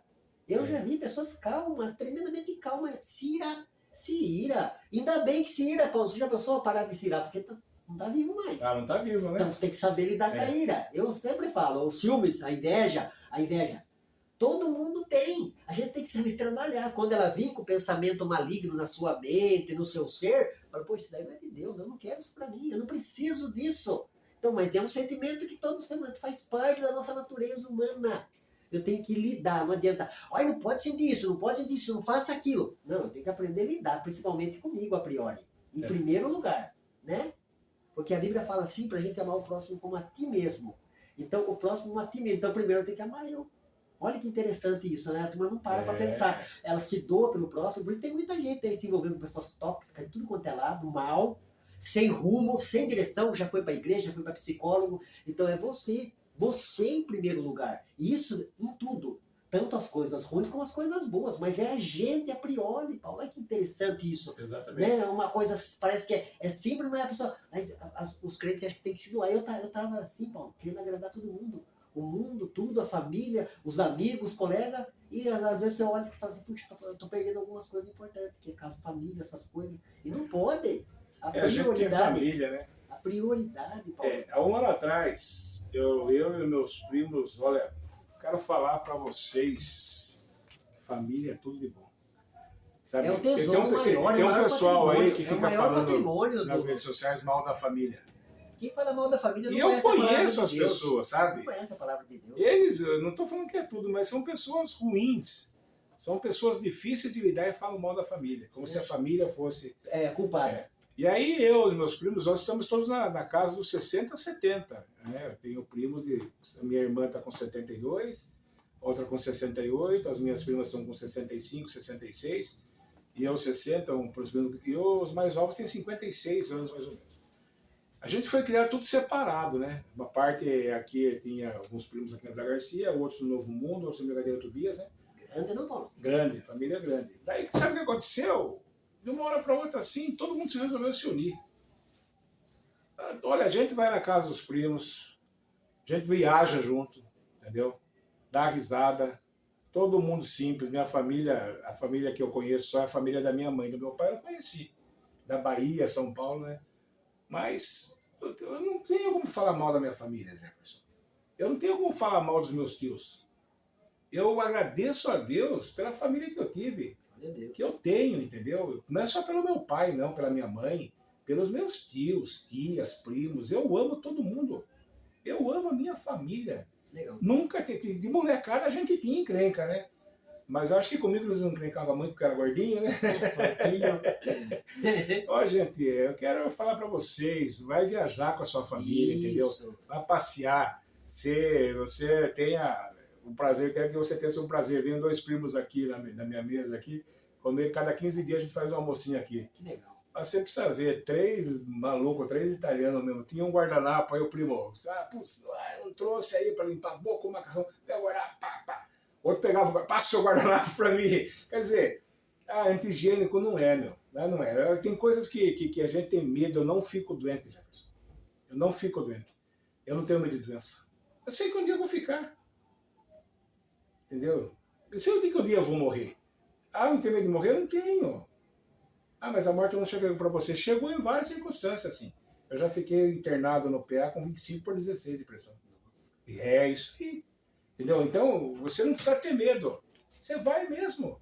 Eu já vi pessoas calmas, tremendamente calmas, se ira. Ainda bem que se ira, Paulo. Você já pensou a parar de se irar? Porque não tá vivo mais. Não tá vivo, né? Então você tem que saber lidar com a ira. Eu sempre falo, os ciúmes, a inveja. Todo mundo tem. A gente tem que saber trabalhar. Quando ela vir com o pensamento maligno na sua mente, no seu ser, fala: pô, isso daí não é de Deus, eu não quero isso para mim, eu não preciso disso. Então, mas é um sentimento que todo ser humano faz parte da nossa natureza humana. Eu tenho que lidar, não adianta. Olha, não pode sentir isso, não pode sentir isso, não faça aquilo. Não, eu tenho que aprender a lidar, principalmente comigo, a priori. Em primeiro lugar, né? Porque a Bíblia fala assim, pra gente amar o próximo como a ti mesmo. Então, o próximo como a ti mesmo. Então, primeiro eu tenho que amar eu. Olha que interessante isso, né? A turma não para pra É, pensar. Ela se doa pelo próximo, porque tem muita gente aí se envolvendo com pessoas tóxicas, de tudo quanto é lado, mal, sem rumo, sem direção, já foi pra igreja, já foi pra psicólogo. Então é você. Você em primeiro lugar. E isso em tudo. Tanto as coisas ruins como as coisas boas. Mas é a gente a priori, Paulo. Olha que interessante isso. exatamente. Né? Uma coisa parece que é simples, mas a pessoa. Os crentes acham que tem que se doar. Eu tava assim, Paulo, querendo agradar todo mundo. O mundo, tudo, a família, os amigos, os colegas. E às vezes você olha e fala assim, puxa, eu tô perdendo algumas coisas importantes, que é casa, família, essas coisas. E não pode. A A gente tem prioridade. família, né? A prioridade, Paulo. Há um ano atrás, eu e meus primos, olha, quero falar para vocês, família é tudo de bom. Sabe? É o tesouro maior, tem é o um maior pessoal aí patrimônio, que é o fica maior falando patrimônio nas redes sociais mal da família. Quem fala mal da família não E eu conhece a palavra conheço de as Deus. pessoas, sabe? Não conhece a palavra de Deus. Eles, eu não estou falando que é tudo, mas são pessoas ruins. São pessoas difíceis de lidar e falam mal da família. Como se a família fosse... É, culpada. E aí eu e meus primos, nós estamos todos na casa dos 60, 70. Né? Eu tenho primos de... Minha irmã está com 72, outra com 68, as minhas primas estão com 65, 66, e eu 60, e os mais novos têm 56 anos mais ou menos. A gente foi criado tudo separado, né? Uma parte aqui tinha alguns primos aqui na Vila Garcia, outros no Novo Mundo, outros no Brigadeiro Tobias, né? Grande não, Paulo? Grande, família grande. Daí, sabe o que aconteceu? De uma hora para outra, assim, todo mundo se resolveu se unir. Olha, a gente vai na casa dos primos, a gente viaja junto, entendeu? Dá risada, todo mundo simples. Minha família, a família que eu conheço só é a família da minha mãe, do meu pai eu não conheci. Da Bahia, São Paulo, né? Mas eu não tenho como falar mal da minha família, Jefferson. Eu não tenho como falar mal dos meus tios. Eu agradeço a Deus pela família que eu tive, que eu tenho, entendeu? Não é só pelo meu pai, não, pela minha mãe, pelos meus tios, tias, primos. Eu amo todo mundo. Eu amo a minha família. Legal. Nunca, de molecada a gente tinha encrenca, né? Mas eu acho que comigo eles não encrencavam muito porque era gordinho, né? Ó, gente, eu quero falar para vocês, vai viajar com a sua família, entendeu? Vai passear. Se você tenha o prazer, quero que você tenha o prazer. Vem 2 primos aqui na minha mesa aqui, comer, cada 15 dias a gente faz um almocinho aqui. Que legal. Mas você precisa ver, 3 malucos, 3 italianos mesmo. Tinha um guardanapo, aí o primo, não trouxe aí para limpar a boca, o macarrão, pega o guardanapo, pá, pá. Outro pegava, passa o seu guardanapo para mim. Quer dizer, anti-higiênico não é, meu. Não é. Tem coisas que a gente tem medo. Eu não fico doente, Jefferson. Eu não fico doente. Eu não tenho medo de doença. Eu sei que um dia eu vou ficar. Entendeu? Eu sei que um dia eu vou morrer. Eu não tenho medo de morrer? Eu não tenho. Mas a morte não chega para você. Chegou em várias circunstâncias, assim. Eu já fiquei internado no PA com 25/16 de pressão. É isso aí. Entendeu? Então, você não precisa ter medo. Você vai mesmo.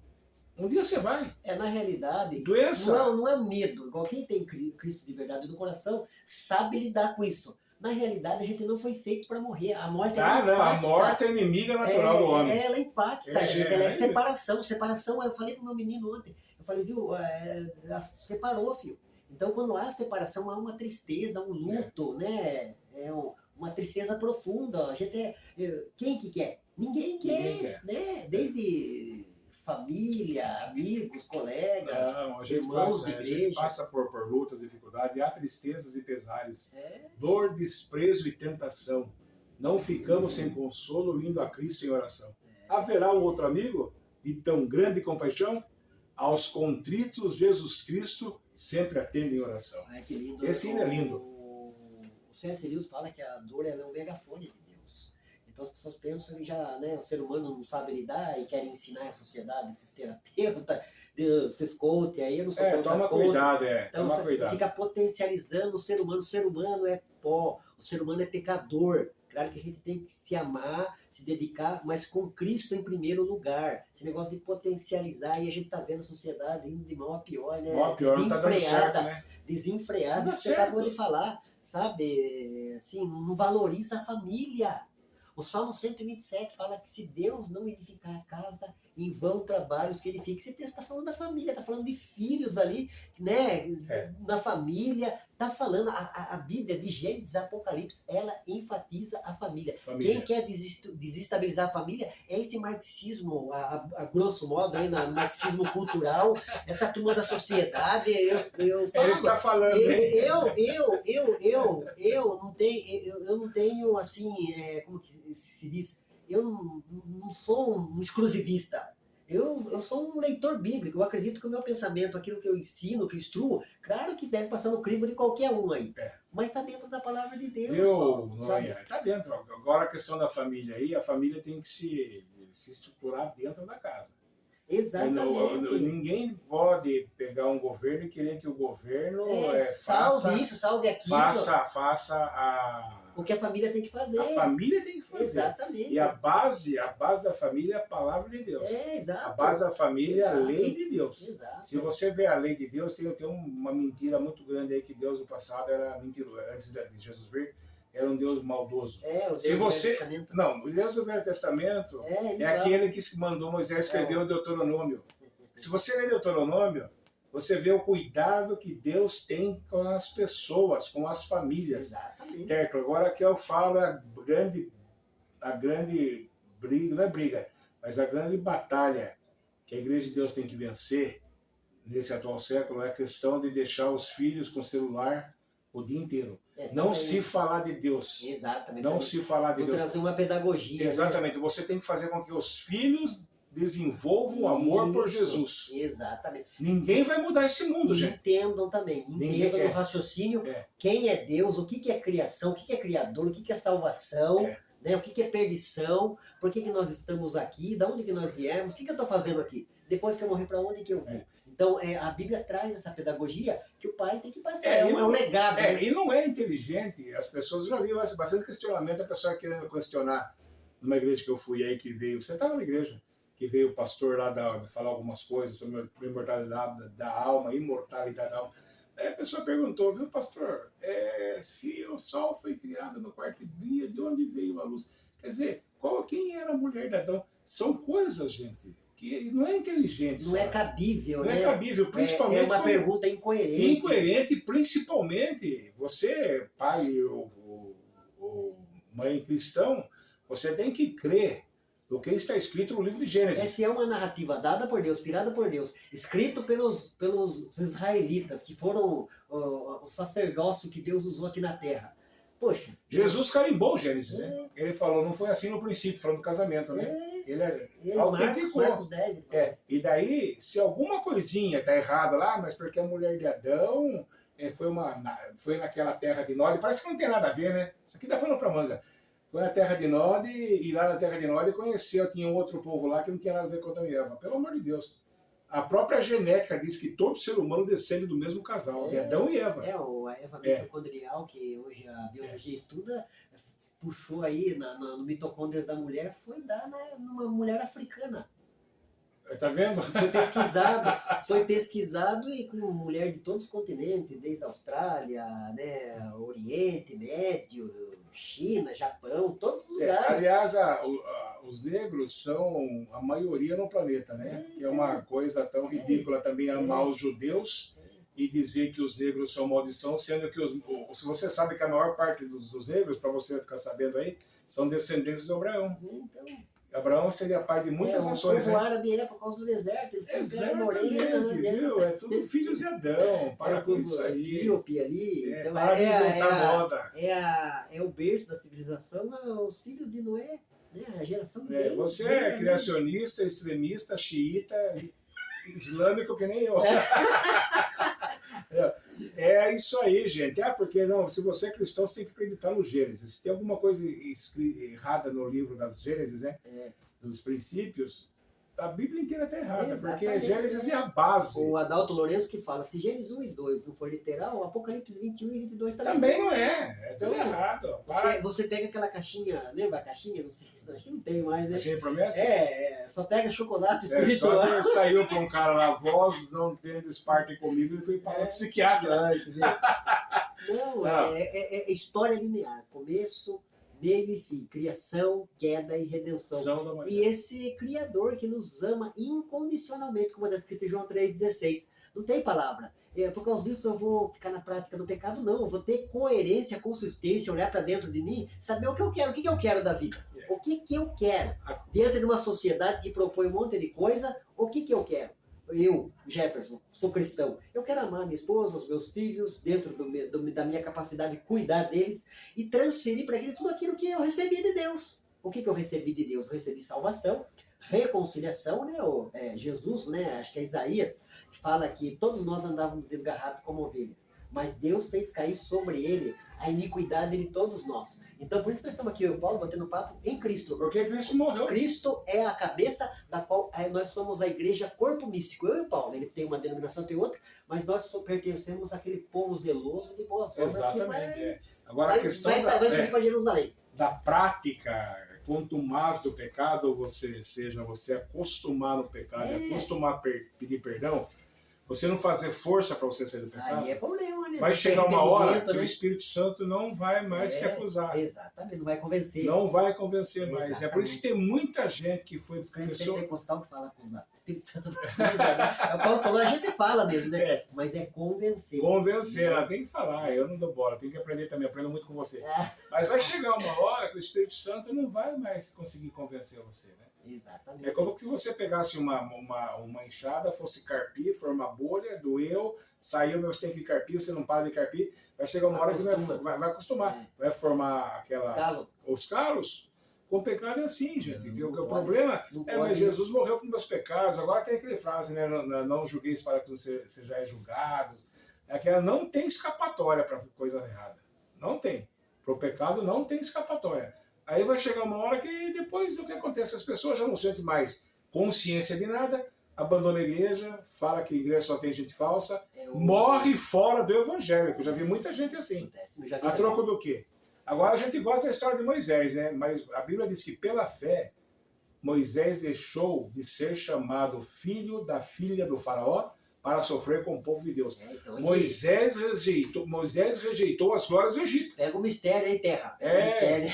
Um dia você vai. Na realidade, doença. Não é medo. Igual quem tem Cristo de verdade no coração sabe lidar com isso. Na realidade, a gente não foi feito para morrer. A morte não. A morte é inimiga natural do homem. Ela impacta a gente. Ela é separação. Separação, eu falei pro meu menino ontem. Eu falei, viu, separou, filho. Então, quando há separação, há uma tristeza, um luto, né? Uma tristeza profunda. A gente quem que quer? Ninguém quer, né? Desde família, amigos, colegas, irmãos de igreja. A gente passa por lutas, dificuldades, há tristezas e pesares, dor, desprezo e tentação. Não ficamos sem consolo indo a Cristo em oração. Haverá um outro amigo de tão grande compaixão? Aos contritos Jesus Cristo sempre atende em oração. Que lindo. Esse hino é lindo. O C.S. Lewis fala que a dor é um megafone de Deus. Então as pessoas pensam que já, né, o ser humano não sabe lidar e querem ensinar a sociedade, esses terapeutas, esses coach aí, eu não sou toma cuidado, então toma cuidado. Fica potencializando o ser humano é pó, o ser humano é pecador. Claro que a gente tem que se amar, se dedicar, mas com Cristo em primeiro lugar. Esse negócio de potencializar, e a gente tá vendo a sociedade indo de mal a pior, né? Mal a pior, não tá dando certo, né? Desenfreada, você acabou de falar, sabe? Assim, não valoriza a família. O Salmo 127 fala que se Deus não edificar a casa, em vão trabalhos que ele fica. Esse texto está falando da família, está falando de filhos ali, né? Na família, está falando, a Bíblia de Gênesis a Apocalipse, ela enfatiza a família. Quem quer desestabilizar a família é esse marxismo, a grosso modo, aí, no marxismo cultural, essa turma da sociedade. Eu falo, ele está falando. Eu não tenho assim, como que se diz, eu não sou um exclusivista. Eu sou um leitor bíblico, eu acredito que o meu pensamento, aquilo que eu ensino, que eu instruo, claro que deve passar no crivo de qualquer um aí, mas está dentro da palavra de Deus. Está dentro. Agora a questão da família aí, a família tem que se estruturar dentro da casa. Exatamente. Ninguém pode pegar um governo e querer que o governo salve isso, salve aquilo. Faça o que a família tem que fazer. A família tem que fazer. Exatamente. E a base da família é a palavra de Deus. Exato. A base da família é a lei de Deus. Exato. Se você vê a lei de Deus, tem uma mentira muito grande aí que Deus no passado era mentiroso. Antes de Jesus vir, era um Deus maldoso. O Deus do Velho Testamento. Não, o Deus do Velho Testamento é aquele que mandou Moisés escrever o Deuteronômio. Se você ler Deuteronômio, você vê o cuidado que Deus tem com as pessoas, com as famílias. Exatamente. Certo? Agora que eu falo a grande briga, não é briga, mas a grande batalha que a Igreja de Deus tem que vencer nesse atual século é a questão de deixar os filhos com celular o dia inteiro. Não se falar de Deus. Exatamente. Não se falar de Deus. Trazer uma pedagogia. Exatamente. Né? Você tem que fazer com que os filhos desenvolvam o amor por Jesus. Exatamente. Ninguém vai mudar esse mundo, gente. Entendam também. Entendam o raciocínio. Quem é Deus, o que é criação, o que é criador, o que é salvação. Né? O que é perdição, por que nós estamos aqui, de onde que nós viemos, o que eu estou fazendo aqui, depois que eu morrer, para onde que eu vou. Então, a Bíblia traz essa pedagogia que o pai tem que passar, é um legado. Né? E não é inteligente, as pessoas, já viram bastante questionamento, a pessoa querendo questionar, numa igreja que eu fui aí, que veio, você estava na igreja, que veio o pastor lá falar algumas coisas sobre a imortalidade da alma, imortalidade da alma. Aí a pessoa perguntou, viu, pastor, se o sol foi criado no quarto dia, de onde veio a luz? Quer dizer, quem era a mulher de Adão? São coisas, gente, que não é inteligente. Não é cabível, né? Não é cabível, principalmente... É uma pergunta incoerente. Incoerente, principalmente, você, pai ou mãe cristão, você tem que crer do que está escrito no livro de Gênesis. Essa é uma narrativa dada por Deus, inspirada por Deus, escrito pelos israelitas, que foram o sacerdócio que Deus usou aqui na terra. Poxa. Jesus carimbou o Gênesis, né? Ele falou, não foi assim no princípio, falando do casamento, né? Ele autenticou. Marcos 10, e daí, se alguma coisinha está errada lá, mas porque a mulher de Adão foi naquela terra de Nod, parece que não tem nada a ver, né? Isso aqui dá pano pra manga. Foi na terra de Nod, e lá na terra de Nod tinha um outro povo lá que não tinha nada a ver com Adão e Eva. Pelo amor de Deus. A própria genética diz que todo ser humano descende do mesmo casal, de Adão e Eva. A Eva mitocondrial, que hoje a biologia estuda, puxou aí no mitocôndrias da mulher, foi dar numa mulher africana. Tá vendo? Foi pesquisado e com mulher de todos os continentes, desde a Austrália, né, Oriente Médio, China, Japão, todos os lugares. Aliás, os negros são a maioria no planeta, né? Que é uma coisa tão ridícula também amar os judeus e dizer que os negros são maldição, sendo que se você sabe que a maior parte dos negros, para você ficar sabendo aí, são descendentes de Abraão. Então, Abraão seria pai de muitas nações. O árabe por causa do deserto, eles têm morena, viu? É tudo filhos de Adão, para com isso aí. Etíope ali. Então, moda. É o berço da civilização, os filhos de Noé, né? A geração dele. Você é criacionista, extremista, xiita, islâmico que nem eu. É isso aí, gente. Porque não, se você é cristão, você tem que acreditar no Gênesis. Se tem alguma coisa errada no livro das Gênesis, né? Dos princípios, a Bíblia inteira está errada, porque Gênesis é a base. O Adalto Lourenço que fala, se Gênesis 1 e 2 não for literal, o Apocalipse 21 e 22 também não é. É tudo errado. Você pega aquela caixinha, lembra a caixinha? Não sei, acho que não tem mais, né? Caixinha de promessa? Só pega chocolate espiritual. Só que saiu para um cara lá, voz não tendo parte comigo, e foi para o psiquiatra. Não, é história linear. Começo, meio e fim, criação, queda e redenção. São da E humanidade. esse Criador que nos ama incondicionalmente, como está escrito em João 3,16. Não tem palavra. Por causa disso eu vou ficar na prática do pecado? Não, eu vou ter coerência, consistência, olhar para dentro de mim, saber o que eu quero. O que eu quero da vida? O que eu quero? Dentro de uma sociedade que propõe um monte de coisa, o que eu quero? Eu, Jefferson, sou cristão. Eu quero amar minha esposa, os meus filhos, dentro da minha capacidade de cuidar deles e transferir para eles tudo aquilo que eu recebi de Deus. O que eu recebi de Deus? Eu recebi salvação, reconciliação, né? Jesus, né? Acho que é Isaías, que fala que todos nós andávamos desgarrados como ovelha, mas Deus fez cair sobre ele a iniquidade de todos nós. Então, por isso que nós estamos aqui, eu e o Paulo, batendo papo em Cristo. Porque Cristo morreu. Cristo é a cabeça da qual nós somos a igreja corpo místico. Eu e o Paulo, ele tem uma denominação, tem outra, mas nós pertencemos àquele povo zeloso de boas obras. Exatamente. Agora a questão vai subir para Jerusalém. Da prática, quanto mais do pecado você acostumar no pecado, acostumar a pedir perdão, você não fazer força para você sair do pecado, aí é problema, né? vai chegar uma hora que né? o Espírito Santo não vai mais te acusar. Exatamente, não vai convencer. Não vai convencer mais. Exatamente. É por isso que tem muita gente que foi... Os crentes pentecostal que fala com os lados. O Espírito Santo vai acusar, né? O Paulo falou, a gente fala mesmo, né? Mas é convencer. Convencer, ela tem que falar, eu não dou bola, tem que aprender também, aprendo muito com você. Mas vai chegar uma hora que o Espírito Santo não vai mais conseguir convencer você, né? Exatamente. É como se você pegasse uma enxada, fosse carpir, formar bolha, doeu, saiu, mas você tem que carpir, você não para de carpir, vai chegar uma hora que vai acostumar, vai formar os calos. Com o pecado é assim, gente. O problema mas Jesus morreu por meus pecados. Agora tem aquele frase, né? Não julgueis para que sejais julgados. Aquela não tem escapatória para coisa errada. Não tem. Para o pecado não tem escapatória. Aí vai chegar uma hora que depois o que acontece? As pessoas já não sentem mais consciência de nada, abandona a igreja, fala que a igreja só tem gente falsa, morre fora do evangelho, que eu já vi muita gente assim. A troco do quê? Agora a gente gosta da história de Moisés, né? Mas a Bíblia diz que pela fé, Moisés deixou de ser chamado filho da filha do faraó para sofrer com o povo de Deus. Moisés rejeitou as glórias do Egito. Pega o mistério aí, terra. Pega o mistério.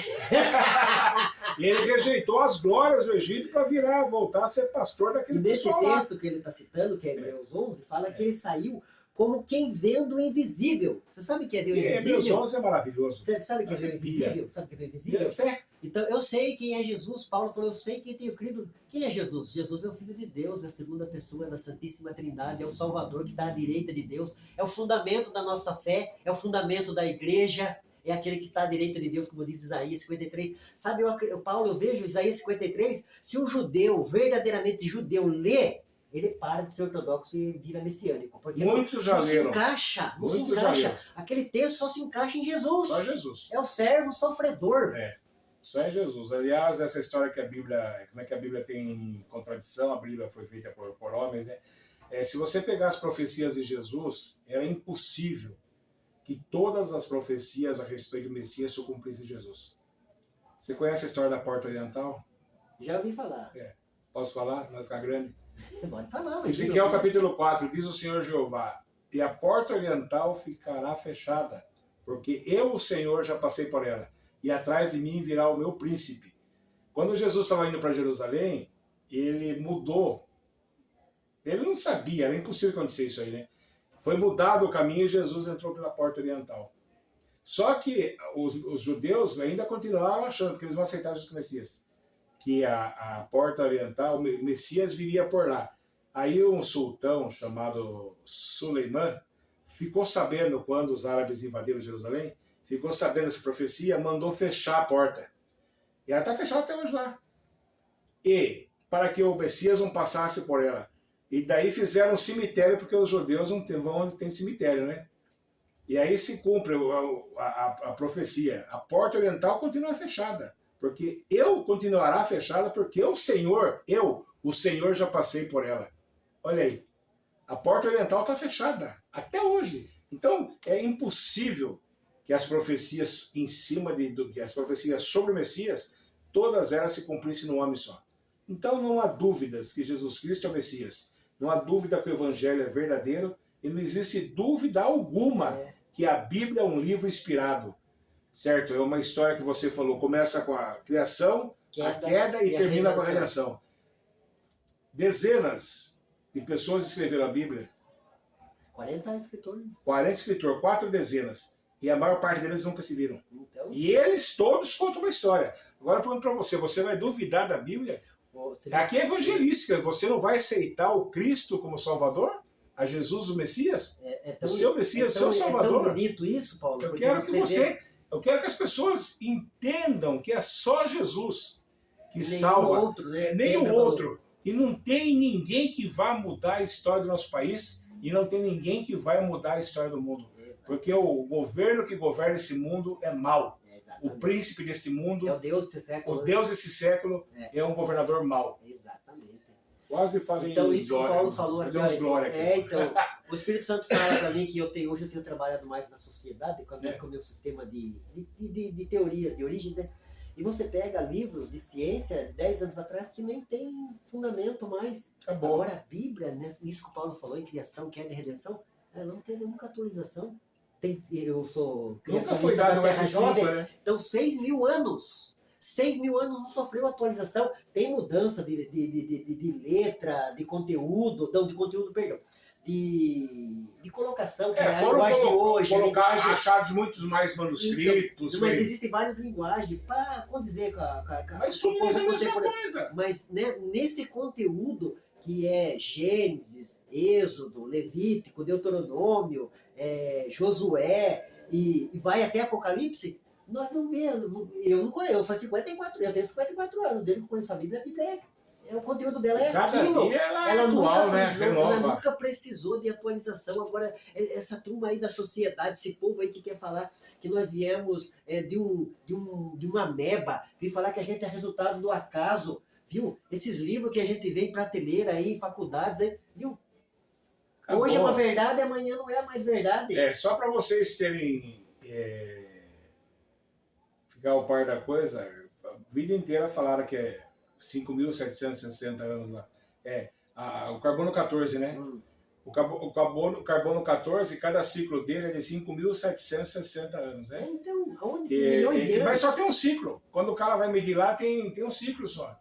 Ele rejeitou as glórias do Egito para voltar a ser pastor daquele pessoal. E nesse texto que ele está citando, que é Hebreus 11, fala que ele saiu como quem vendo o invisível. Você sabe o que é ver o invisível? Hebreus 11 é maravilhoso. Você sabe o que é ver o invisível? Sabe o que é ver o invisível? Fé. Então, eu sei quem é Jesus. Paulo falou, eu sei quem tenho crido. Quem é Jesus? Jesus é o Filho de Deus, é a segunda pessoa da Santíssima Trindade, é o Salvador que está à direita de Deus, é o fundamento da nossa fé, é o fundamento da igreja, é aquele que está à direita de Deus, como diz Isaías 53. Sabe, Paulo, eu vejo Isaías 53, se um judeu, verdadeiramente judeu, lê, ele para de ser ortodoxo e vira messiânico. Porque Muitos já leram. Não se encaixa. Aquele texto só se encaixa em Jesus. Só Jesus. É o servo sofredor. Só é Jesus. Aliás, essa história que a Bíblia, como é que a Bíblia tem contradição, a Bíblia foi feita por homens, né? Se você pegar as profecias de Jesus, era impossível que todas as profecias a respeito do Messias se cumprissem em Jesus. Você conhece a história da Porta Oriental? Já ouvi falar. Posso falar? Não vai ficar grande? Pode falar. Ezequiel capítulo 4, diz o Senhor Jeová, e a porta oriental ficará fechada, porque eu, o Senhor, já passei por ela, e atrás de mim virá o meu príncipe. Quando Jesus estava indo para Jerusalém, ele mudou. Ele não sabia, era impossível acontecer isso aí, né? Foi mudado o caminho e Jesus entrou pela porta oriental. Só que os judeus ainda continuavam achando que eles vão aceitar Jesus Messias, que a porta oriental, o Messias viria por lá. Aí um sultão chamado Suleimã ficou sabendo, quando os árabes invadiram Jerusalém, ficou sabendo essa profecia, mandou fechar a porta. E ela está fechada até hoje lá. E para que o Messias não passasse por ela. E daí fizeram um cemitério, porque os judeus não vão onde tem cemitério, né? E aí se cumpre a profecia. A porta oriental continua fechada. Porque continuará fechada, porque o Senhor já passei por ela. Olha aí, a porta oriental está fechada, até hoje. Então, é impossível que as profecias as profecias sobre o Messias, todas elas se cumprissem num homem só. Então, não há dúvidas que Jesus Cristo é o Messias. Não há dúvida que o Evangelho é verdadeiro, e não existe dúvida alguma que a Bíblia é um livro inspirado. certo? É uma história que você falou, começa com a criação, a queda e termina com a redenção. Dezenas de pessoas escreveram a Bíblia. 40 escritores. 40 escritores, 4 dezenas. E a maior parte deles nunca se viram. Então, E eles todos contam uma história. Agora eu pergunto para você, você vai duvidar da Bíblia? Aqui é evangelística, você não vai aceitar o Cristo como Salvador? A Jesus o Messias? O seu Messias, o seu Salvador? É tão bonito isso, Paulo. Eu quero que as pessoas entendam que é só Jesus que salva. Outro, né? Nem o outro. E não tem ninguém que vá mudar a história do nosso país e não tem ninguém que vai mudar a história do mundo. Exatamente. Porque o governo que governa esse mundo é mau. Exatamente. O príncipe desse mundo, é o Deus desse século. o Deus desse século é um governador mau. Exatamente. Quase falei então, isso glória, que o Paulo falou aqui. Aqui. Então, o Espírito Santo fala para mim que hoje eu tenho trabalhado mais na sociedade, com o meu sistema de teorias, de origens, né? E você pega livros de ciência de 10 anos atrás que nem tem fundamento mais. Acabou. Agora, a Bíblia, nisso que o Paulo falou, em criação, queda e redenção, ela não teve nunca atualização. Eu sou nunca foi dado o F5, né? Então, 6.000 anos. 6.000 anos não sofreu atualização. Tem mudança de letra, de conteúdo, não, de conteúdo, perdão. De colocação, que é a linguagem de hoje. Colocar achados muitos mais manuscritos. Então, mas existem várias linguagens para condizer com a mas tudo é a mesma coisa. Mas né, nesse conteúdo que é Gênesis, Êxodo, Levítico, Deuteronômio, Josué e vai até Apocalipse, nós não vemos. Eu faço 54 anos, eu tenho 54 anos, desde que eu conheço a Bíblia o conteúdo dela é cada aquilo. Dia ela atual, ela nunca precisou de atualização. Agora, essa turma aí da sociedade, esse povo aí que quer falar que nós viemos de uma ameba, vir falar que a gente é resultado do acaso, viu? Esses livros que a gente vê em prateleira aí, em faculdades, aí, viu? Acabou. Hoje é uma verdade, amanhã não é mais verdade. Só para vocês terem... ficar ao par da coisa, a vida inteira falaram que é 5.760 anos lá. O carbono 14, né? O carbono 14, cada ciclo dele é de 5.760 anos, né? Então, onde tem milhões de anos? Mas só tem um ciclo. Quando o cara vai medir lá, tem um ciclo só.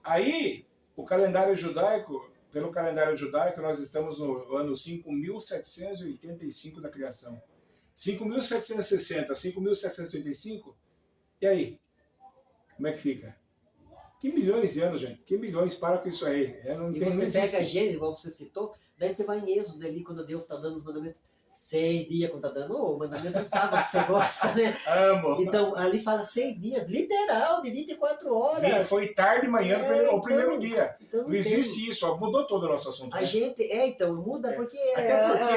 Aí, o calendário judaico, pelo calendário judaico, nós estamos no ano 5.785 da criação. 5.760, 5.785, e aí? Como é que fica? Que milhões de anos, gente. Que milhões, para com isso aí. E você pega Gênesis, igual você citou, daí você vai em Êxodo ali, quando Deus está dando os mandamentos, 6 dias, quando está dando, o mandamento do sábado que você gosta, né? Amo. Então, ali fala 6 dias, literal, de 24 horas. Foi tarde, manhã, o primeiro dia. Então não existe isso, ó, mudou todo o nosso assunto. A gente, então, muda porque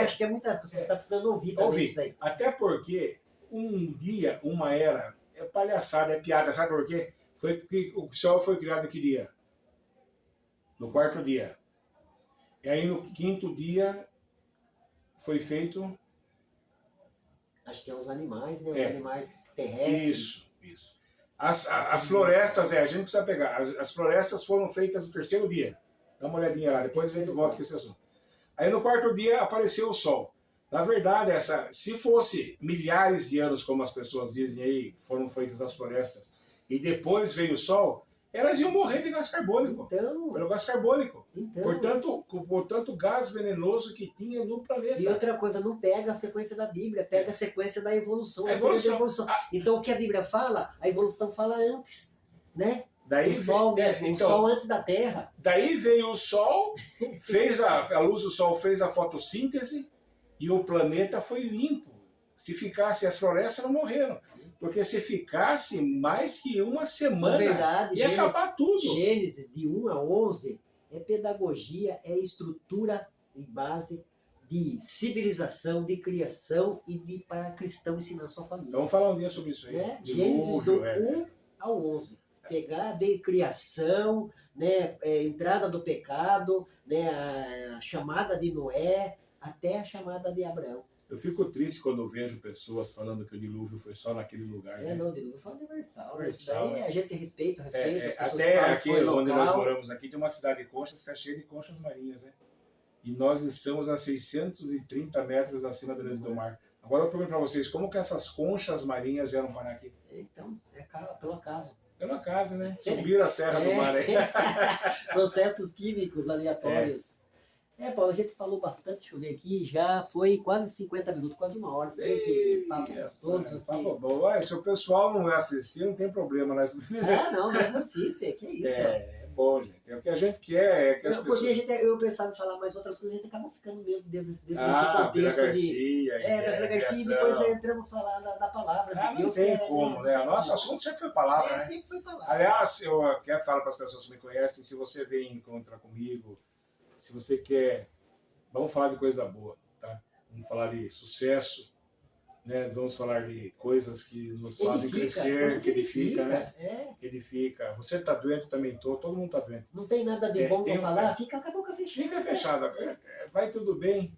acho que é muita coisa, você está precisando ouvir também isso daí. Até porque um dia, uma era, é palhaçada, é piada, sabe por quê? Foi que o sol foi criado que dia? No quarto dia. E aí no quinto dia foi feito... Acho que é os animais, né? Os animais terrestres. Isso. As florestas, a gente precisa pegar. As florestas foram feitas no terceiro dia. Dá uma olhadinha lá, depois a gente volta com esse assunto. Aí no quarto dia apareceu o sol. Na verdade, se fosse milhares de anos, como as pessoas dizem aí, foram feitas as florestas, e depois veio o sol, elas iam morrer de gás carbônico. Pelo gás carbônico. Portanto, gás venenoso que tinha no planeta. E outra coisa, não pega a sequência da Bíblia, pega a sequência da evolução. Então, o que a Bíblia fala, a evolução fala antes, né? Daí, o sol mesmo, o sol antes da Terra. Daí veio o sol, fez a luz do sol fez a fotossíntese e o planeta foi limpo. Se ficasse, as florestas não morreram. Porque se ficasse mais que uma semana, verdade, ia acabar tudo. Gênesis de 1 a 11 é pedagogia, é estrutura e base de civilização, de criação e para cristão ensinar a sua família. Vamos falar um dia sobre isso aí. Gênesis do 1 ao 11. Pegar de criação, né, entrada do pecado, né, a chamada de Noé, até a chamada de Abraão. Eu fico triste quando eu vejo pessoas falando que o dilúvio foi só naquele lugar. Não, o dilúvio foi universal. Isso daí a gente tem respeito. As pessoas até aqui onde nós moramos, aqui tem uma cidade de conchas que está cheia de conchas marinhas, né? E nós estamos a 630 metros acima do nível do mar. Agora eu pergunto para vocês, como que essas conchas marinhas vieram parar aqui? Então, pelo acaso. Pelo acaso, né? Subiram a Serra do Mar aí. Processos químicos aleatórios. Paulo, a gente falou bastante, deixa eu ver aqui, já foi quase 50 minutos, quase uma hora. Papo gostoso. Papo bom. Se o pessoal não vai assistir, não tem problema. Não, nós assistem, que isso. É bom, gente. É o que a gente quer, é que as pessoas... Porque eu pensava em falar mais outras coisas, a gente acabou ficando mesmo dentro desse contexto Garcia, da Garcia, e depois entramos a falar da palavra de Deus. Não tem como, né? O nosso assunto sempre foi palavra, né? Sempre foi palavra. Aliás, eu quero falar para as pessoas que me conhecem, se você vem encontrar comigo, se você quer, vamos falar de coisa boa, tá? Vamos falar de sucesso, né? Vamos falar de coisas que nos fazem crescer, que edifica, né? Que edifica. Você está doente, também estou, todo mundo está doente. Não tem nada de bom para falar, fica com a boca fechada. Fica fechada. Vai tudo bem,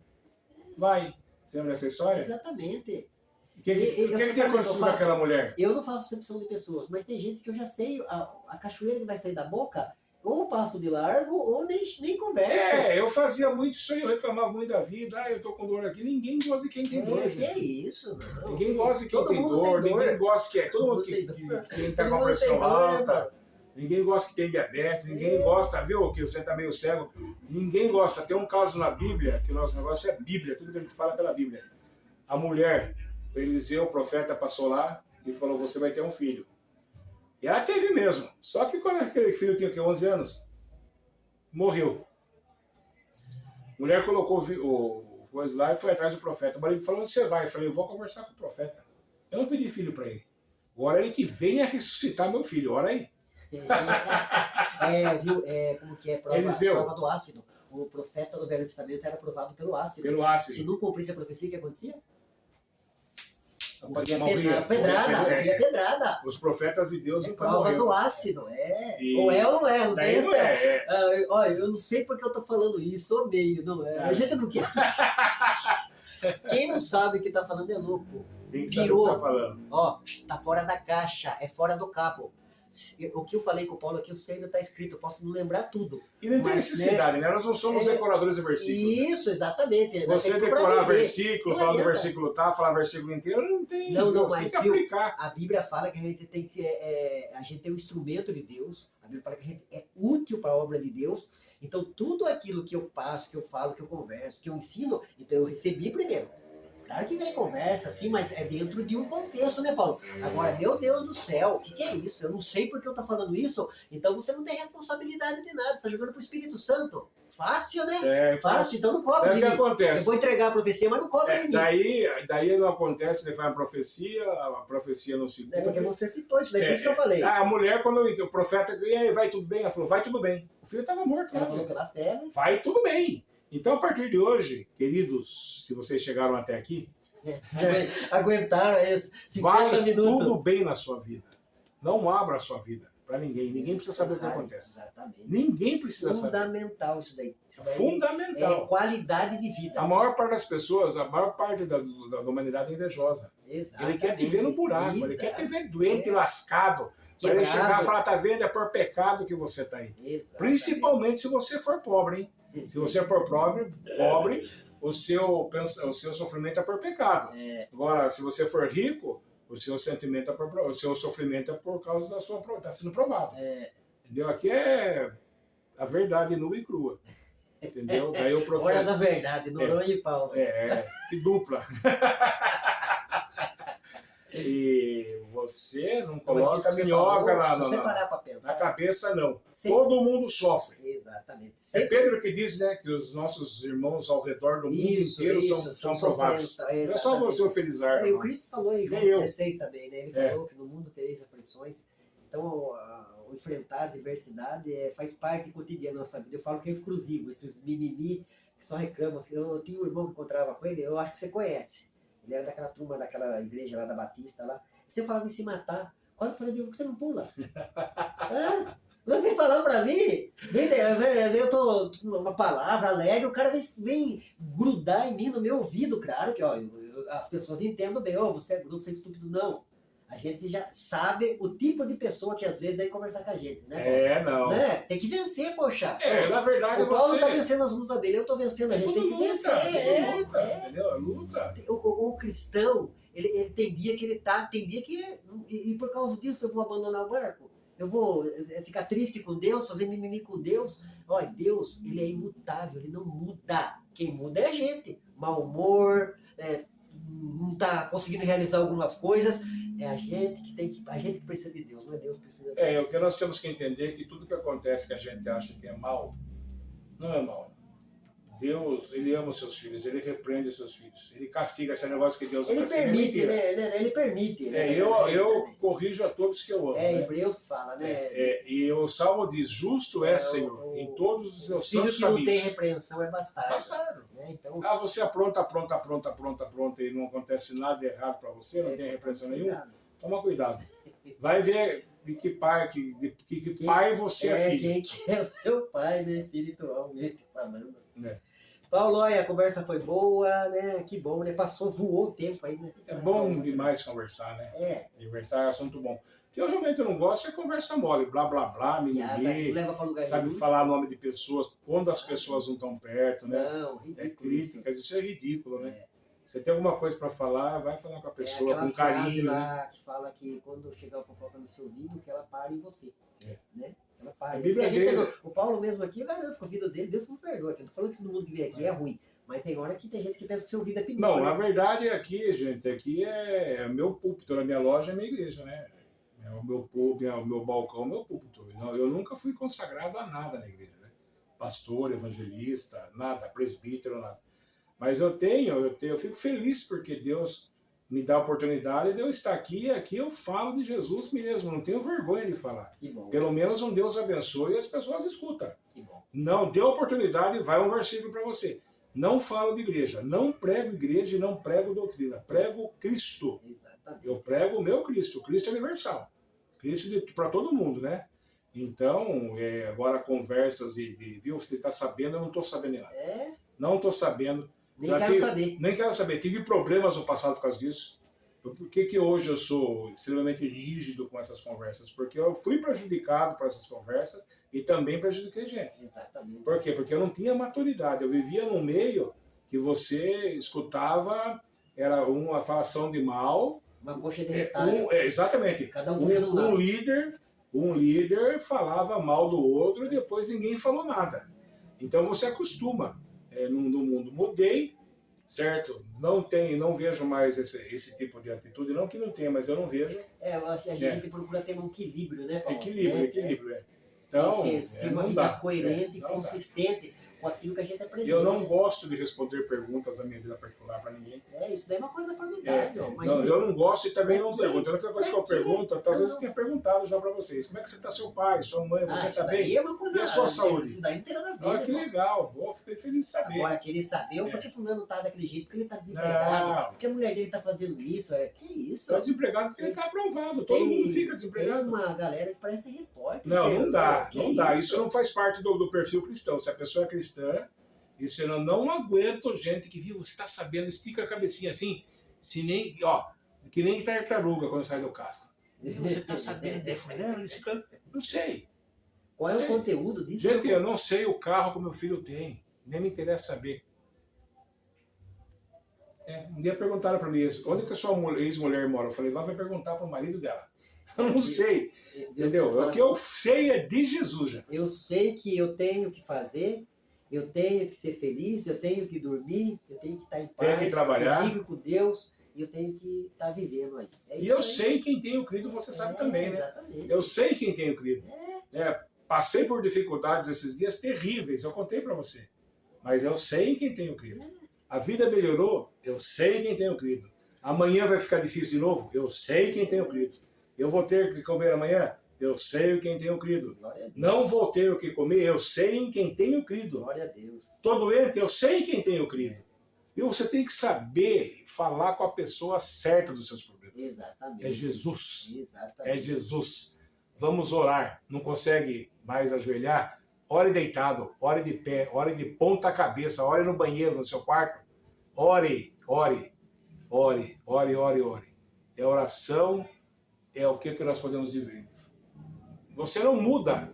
vai. Você lembra dessa história? Exatamente. O que tem acontecido com aquela mulher? Eu não faço acepção de pessoas, mas tem gente que eu já sei, a cachoeira que vai sair da boca, ou passo de largo, ou nem conversa. Eu fazia muito isso aí, eu reclamava muito da vida, eu tô com dor aqui. Ninguém gosta de quem tem dor, gente. É isso, não. Ninguém gosta de quem tem dor, ninguém gosta que todo mundo que tá com a pressão alta, ninguém gosta que tem diabetes, ninguém gosta, viu, que você tá meio cego, ninguém gosta. Tem um caso na Bíblia, que o nosso negócio é Bíblia, tudo que a gente fala é pela Bíblia. A mulher, Eliseu, o profeta, passou lá e falou, você vai ter um filho. E ela teve mesmo. Só que quando aquele filho tinha 11 anos, morreu. A mulher colocou o coisa lá e foi atrás do profeta. O marido falou, onde você vai? Eu falei, eu vou conversar com o profeta. Eu não pedi filho para ele. Agora ele que venha ressuscitar meu filho. Ora aí. Viu? Como que é? Prova do ácido. O profeta do Velho Testamento era provado pelo ácido. Pelo ácido. Se não cumprisse a profecia, o que acontecia? Morria pedrada. Os profetas de Deus nunca prova morreram. Do ácido, Ou é ou não é, não tem essa. Olha, eu não sei porque eu tô falando isso, ou meio, não é. A gente não quer. Quem não sabe o que tá falando é louco. Quem sabe o que tá falando? Tá fora da caixa, é fora do cabo. O que eu falei com o Paulo aqui, eu sei que tá escrito, eu posso não lembrar tudo. E não tem necessidade, né? Nós não somos decoradores de versículos. Isso, exatamente. Você decorar versículo, falar do versículo falar versículo inteiro, não tem. Não, mas tem que aplicar. A Bíblia fala que a gente tem que. A gente tem um instrumento de Deus. A Bíblia fala que a gente é útil para a obra de Deus. Então, tudo aquilo que eu passo, que eu falo, que eu converso, que eu ensino, então eu recebi primeiro. Claro que vem conversa, assim, mas é dentro de um contexto, né, Paulo? Agora, meu Deus do céu, o que é isso? Eu não sei porque eu tô falando isso, então você não tem responsabilidade de nada, você tá jogando pro Espírito Santo. Fácil, né? Fácil, então não cobre ninguém. O que acontece? Eu vou entregar a profecia, mas não cobre ninguém. Daí não acontece, ele faz a profecia não se cumpre. Porque você citou isso, daí por isso que eu falei. A mulher, quando o profeta, e aí, vai tudo bem? Ela falou, vai tudo bem. O filho estava morto. Ela falou pela fé, né? Vai tudo bem. Então, a partir de hoje, queridos, se vocês chegaram até aqui, aguentar esses 50 vai minutos. Tudo bem na sua vida. Não abra a sua vida para ninguém. Ninguém precisa saber o que acontece. Exatamente. Ninguém precisa saber. Fundamental isso daí. Fundamental. É qualidade de vida. A maior parte das pessoas, a maior parte da humanidade é invejosa. Exatamente. Ele quer te ver no buraco, ele quer te ver doente, lascado. Para ele chegar e falar, tá vendo? É por pecado que você tá aí. Exatamente. Principalmente se você for pobre, hein? Se você for pobre, o seu sofrimento é por pecado. Agora, se você for rico, o seu sentimento o seu sofrimento é por causa da sua está sendo provado. Entendeu? Aqui é a verdade nua e crua. Entendeu? Daí o profeta. Hora da verdade, Noronha e Paulo. Que dupla. E você não coloca minhoca na cabeça, não. Todo mundo sofre. Exatamente. É Pedro que diz, né, que os nossos irmãos ao redor do mundo inteiro são provados. Não é só você, o Felizardo. O Cristo falou em João 16 também, né? Ele falou que no mundo tereis aflições. Então, enfrentar a adversidade faz parte cotidiana da nossa vida. Eu falo que é exclusivo, esses mimimi que só reclamam. Eu tinha um irmão que encontrava com ele, eu acho que você conhece. Ele era daquela turma, daquela igreja lá da Batista lá. Você falava em se matar. Quando eu falei, por que você não pula? Não vem falar pra mim? Eu tô uma palavra alegre, o cara vem grudar em mim no meu ouvido, claro que as pessoas entendem bem, você é grosso, você é estúpido, não. A gente já sabe o tipo de pessoa que às vezes vem conversar com a gente, né? Não. Né? Tem que vencer, poxa. Na verdade, O Paulo você... tá vencendo as lutas dele, eu tô vencendo, a gente tem que vencer. Luta, entendeu? É luta. O cristão, ele tem dia que ele tá, tem dia que... E por causa disso eu vou abandonar o barco? Eu vou ficar triste com Deus, fazer mimimi com Deus? Olha, Deus, ele é imutável, ele não muda. Quem muda é a gente. Mau humor, não tá conseguindo realizar algumas coisas. É a gente que precisa de Deus, não é Deus que precisa de Deus. O que nós temos que entender é que tudo que acontece que a gente acha que é mal, não é mal. Deus, ele ama os seus filhos, ele repreende os seus filhos, ele castiga esse negócio que Deus... Ele permite, né? Ele permite. Eu corrijo a todos que eu amo. É Hebreus que fala, né? E o Salmo diz, justo é, Senhor, em todos os seus filho santos que não caminhos. tem repreensão é bastardo. Bastardo. Né? Então, você apronta e não acontece nada errado para você, não tem repreensão nenhuma. Toma cuidado. Vai ver de que pai você é filho. Quem que é o seu pai, né? Espiritualmente falando. Paulo, olha, a conversa foi boa, né? Que bom, né? Voou o tempo aí, né? É bom demais conversar, né? Conversar é assunto bom. O que eu realmente não gosto é conversa mole, blá, blá, blá, mimimi, sabe, falar nome de pessoas, quando as pessoas não estão perto, né? Não, ridículo. Críticas, isso é ridículo, né? Você tem alguma coisa para falar, vai falar com a pessoa, com carinho. Lá que fala que quando chegar a fofoca no seu ouvido, que ela pare em você. Né? Ela para. A Bíblia o Paulo mesmo aqui, eu garanto que o ouvido dele, Deus não perdoa. Eu não tô falando que todo mundo que vem aqui é ruim. Mas tem hora que tem gente que pensa que seu ouvido é pedido. Não, na verdade aqui, gente, aqui é meu púlpito, na minha loja é minha igreja, né? É o meu púlpito, o meu balcão, o meu púlpito. Eu nunca fui consagrado a nada na igreja, né? Pastor, evangelista, nada, presbítero, nada. Mas eu fico feliz porque Deus me dá a oportunidade de eu estar aqui e aqui eu falo de Jesus mesmo, não tenho vergonha de falar. Que bom. Pelo menos um Deus abençoe e as pessoas escutam. Que bom. Não deu oportunidade, vai um versículo para você. Não falo de igreja, não prego igreja e não prego doutrina, prego Cristo. Exatamente. Eu prego o meu Cristo, o Cristo é universal. Cristo para todo mundo, né? Então, agora conversas viu, você está sabendo, eu não estou sabendo nada. Não estou sabendo. Nem quero saber. Tive problemas no passado por causa disso. Por que hoje eu sou extremamente rígido com essas conversas? Porque eu fui prejudicado por essas conversas e também prejudiquei gente. Exatamente. Por quê? Porque eu não tinha maturidade. Eu vivia num meio que você escutava, era uma falação de mal. Uma coxa derretada. Exatamente. Cada um um líder falava mal do outro e depois ninguém falou nada. Então você acostuma. No mundo mudei, certo? Não vejo mais esse tipo de atitude, não que não tenha, mas eu não vejo. A gente procura ter um equilíbrio, né, Paulo? Equilíbrio. Então, ter uma vida coerente e consistente com aquilo que a gente aprendeu. Eu não gosto de responder perguntas da minha vida particular para ninguém. Isso daí é uma coisa formidável. Eu não gosto e também não pergunto. A única coisa que eu pergunto, talvez eu tenha perguntado já para vocês. Como é que você está, seu pai, sua mãe, você está bem? É uma coisa, e a sua saúde? Isso daí não tem nada a ver. Olha que legal, fiquei feliz de saber. Agora, querer saber por que fulano está daquele jeito, porque ele está desempregado, porque a mulher dele está fazendo isso. Que isso? Está desempregado porque ele está aprovado. Todo mundo fica desempregado. Tem uma galera que parece repórter. Não dá. Isso não faz parte do perfil cristão. Se a pessoa é cristã, isso eu não aguento gente que, viu, você está sabendo, estica a cabecinha assim, que nem tartaruga quando sai do casco. Você está sabendo de fulano, não sei. Qual é o conteúdo disso? Gente, eu não sei o carro que meu filho tem, nem me interessa saber. Um dia perguntaram para mim isso, onde que a sua ex-mulher mora? Eu falei, vai perguntar para o marido dela. Eu não sei, entendeu? O que eu sei é de Jesus já. Eu sei que eu tenho que fazer, eu tenho que ser feliz, eu tenho que dormir, eu tenho que estar em paz, tenho que trabalhar, comigo, com Deus, e eu tenho que estar vivendo aí. E eu sei quem tenho crido, você sabe também, né? Exatamente. Eu sei quem tenho crido. Passei por dificuldades esses dias terríveis, eu contei para você. Mas eu sei em quem tenho crido. A vida melhorou, eu sei em quem tenho crido. Amanhã vai ficar difícil de novo, eu sei quem tenho crido. Eu vou ter que comer amanhã, eu sei em quem tenho crido. Não vou ter o que comer, eu sei em quem tenho crido. Glória a Deus. Estou doente, eu sei em quem tenho crido. E você tem que saber falar com a pessoa certa dos seus problemas. Exatamente. É Jesus. Exatamente. É Jesus. Vamos orar. Não consegue mais ajoelhar? Ore deitado, ore de pé, ore de ponta cabeça, ore no banheiro, no seu quarto. Ore. É oração é o que nós podemos dizer. Você não muda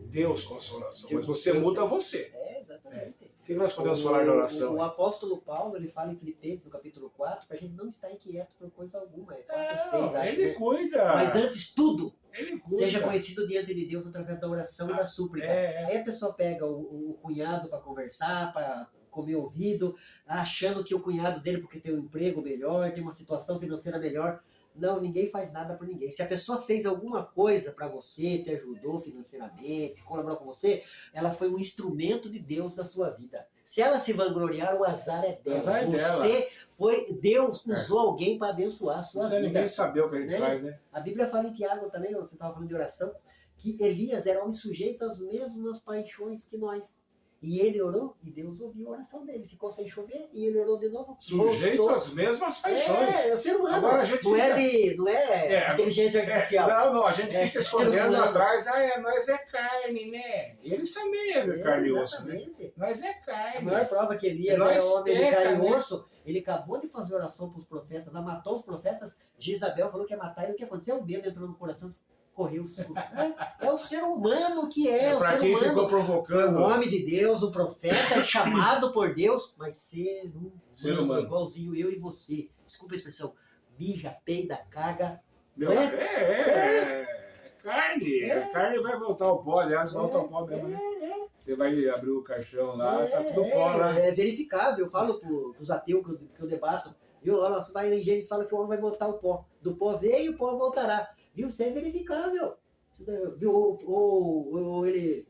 Deus com a sua oração, mas você muda você. Exatamente. O que nós podemos falar de oração? O apóstolo Paulo, ele fala em Filipenses, no capítulo 4, para a gente não estar inquieto por coisa alguma. É 4, 6, acho. Ele cuida. Mas antes, tudo ele cuida. Seja conhecido diante de Deus através da oração e da súplica. Aí a pessoa pega o cunhado para conversar, para comer ouvido, achando que o cunhado dele, porque tem um emprego melhor, tem uma situação financeira melhor. Não, ninguém faz nada por ninguém. Se a pessoa fez alguma coisa para você, te ajudou financeiramente, colaborou com você, ela foi um instrumento de Deus na sua vida. Se ela se vangloriar, o azar é dela. Você foi, Deus usou alguém para abençoar a sua vida. Ninguém saber o que a gente faz, né? A Bíblia fala em Tiago também, você estava falando de oração, que Elias era homem sujeito às mesmas paixões que nós. E ele orou e Deus ouviu a oração dele. Ficou sem chover e ele orou de novo. Sujeito voltou. Às mesmas paixões. É o ser humano. Agora a gente não é inteligência artificial. Não, a gente fica escondendo atrás. Nós é carne, né? Eles também é carne e osso, né? Nós é carne. A maior prova que Elias era homem de carne e osso. Ele acabou de fazer oração para os profetas. Ela matou os profetas. Jezabel falou que ia matar ele. O que aconteceu? O medo entrou no coração. Correu. É o ser humano que é. O ser humano ficou provocando. Foi um homem de Deus, um profeta, chamado por Deus, mas ser humano, igualzinho eu e você. Desculpa a expressão. Mija, peida, caga. Carne. A carne vai voltar ao pó, aliás, volta ao pó mesmo, né? Você vai abrir o caixão lá, tá tudo pó lá. É verificável. Eu falo pros ateus que eu debato. Viu? Olha, você vai em Gênesis e fala que o homem vai voltar ao pó. Do pó veio, o pó voltará. Viu? Isso é verificável. Viu? Ou ele,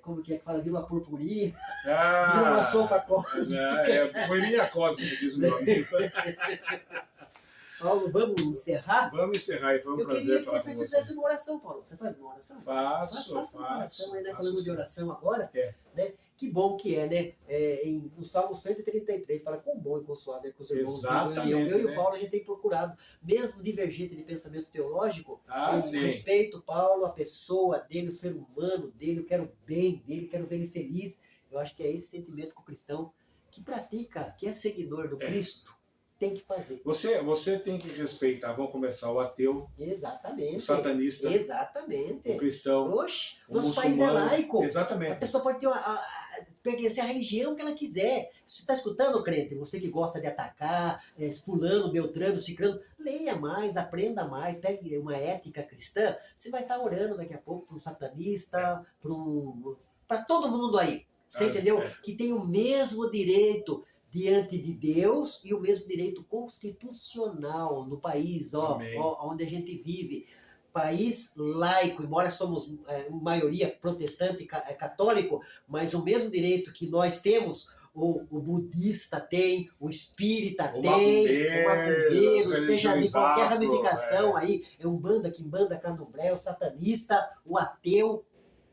como que fala, viu uma purpurina, viu uma sopa cósmica. Purpurina cósmica, diz o meu amigo. Paulo, vamos encerrar? Vamos encerrar e foi um prazer falar com você. Eu queria que você fizesse uma oração, Paulo. Você faz uma oração? Faço uma oração, mas falamos de oração agora. Né? Que bom que é, né? No Salmo 133, fala quão bom e quão suave é que os irmãos vivem. Eu e o Paulo, a gente tem procurado, mesmo divergente de pensamento teológico, eu respeito Paulo, a pessoa dele, o ser humano dele, eu quero o bem dele, quero ver ele feliz. Eu acho que é esse sentimento que o cristão que pratica, que é seguidor do Cristo, tem que fazer. Você tem que respeitar, vamos começar, o ateu, exatamente, o satanista, exatamente, o cristão, oxe, nosso país é laico. Exatamente. A pessoa pode ter pertencer à religião que ela quiser. Você está escutando, crente? Você que gosta de atacar fulano, beltrano, cicrano, leia mais, aprenda mais, pegue uma ética cristã. Você vai estar orando daqui a pouco para um satanista, para todo mundo aí. Você entendeu? Que tem o mesmo direito diante de Deus e o mesmo direito constitucional no país onde a gente vive. País laico, embora somos maioria protestante e católico, mas o mesmo direito que nós temos, o budista tem, o espírita tem, o macumbeiro, seja de qualquer ramificação aí, é Umbanda, Quimbanda, Candomblé, o satanista, o ateu,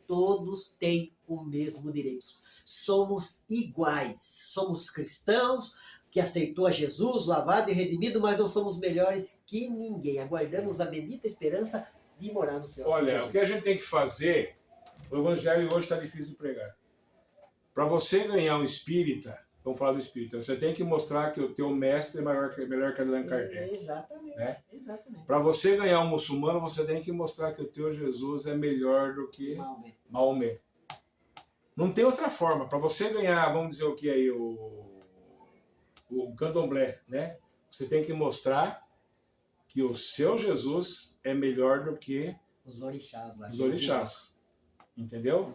todos têm o mesmo direito. Somos iguais, somos cristãos, que aceitou a Jesus, lavado e redimido, mas não somos melhores que ninguém. Aguardamos a bendita esperança de morar no céu. Olha, Jesus. O que a gente tem que fazer, o evangelho hoje está difícil de pregar. Para você ganhar um espírita, vamos falar do espírita, você tem que mostrar que o teu mestre é melhor que Allan Kardec. Exatamente, né? Exatamente. Para você ganhar um muçulmano, você tem que mostrar que o teu Jesus é melhor do que Maomé. Não tem outra forma. Para você ganhar, vamos dizer o que aí, o candomblé, né? Você tem que mostrar que o seu Jesus é melhor do que os orixás lá. Os orixás. Entendeu?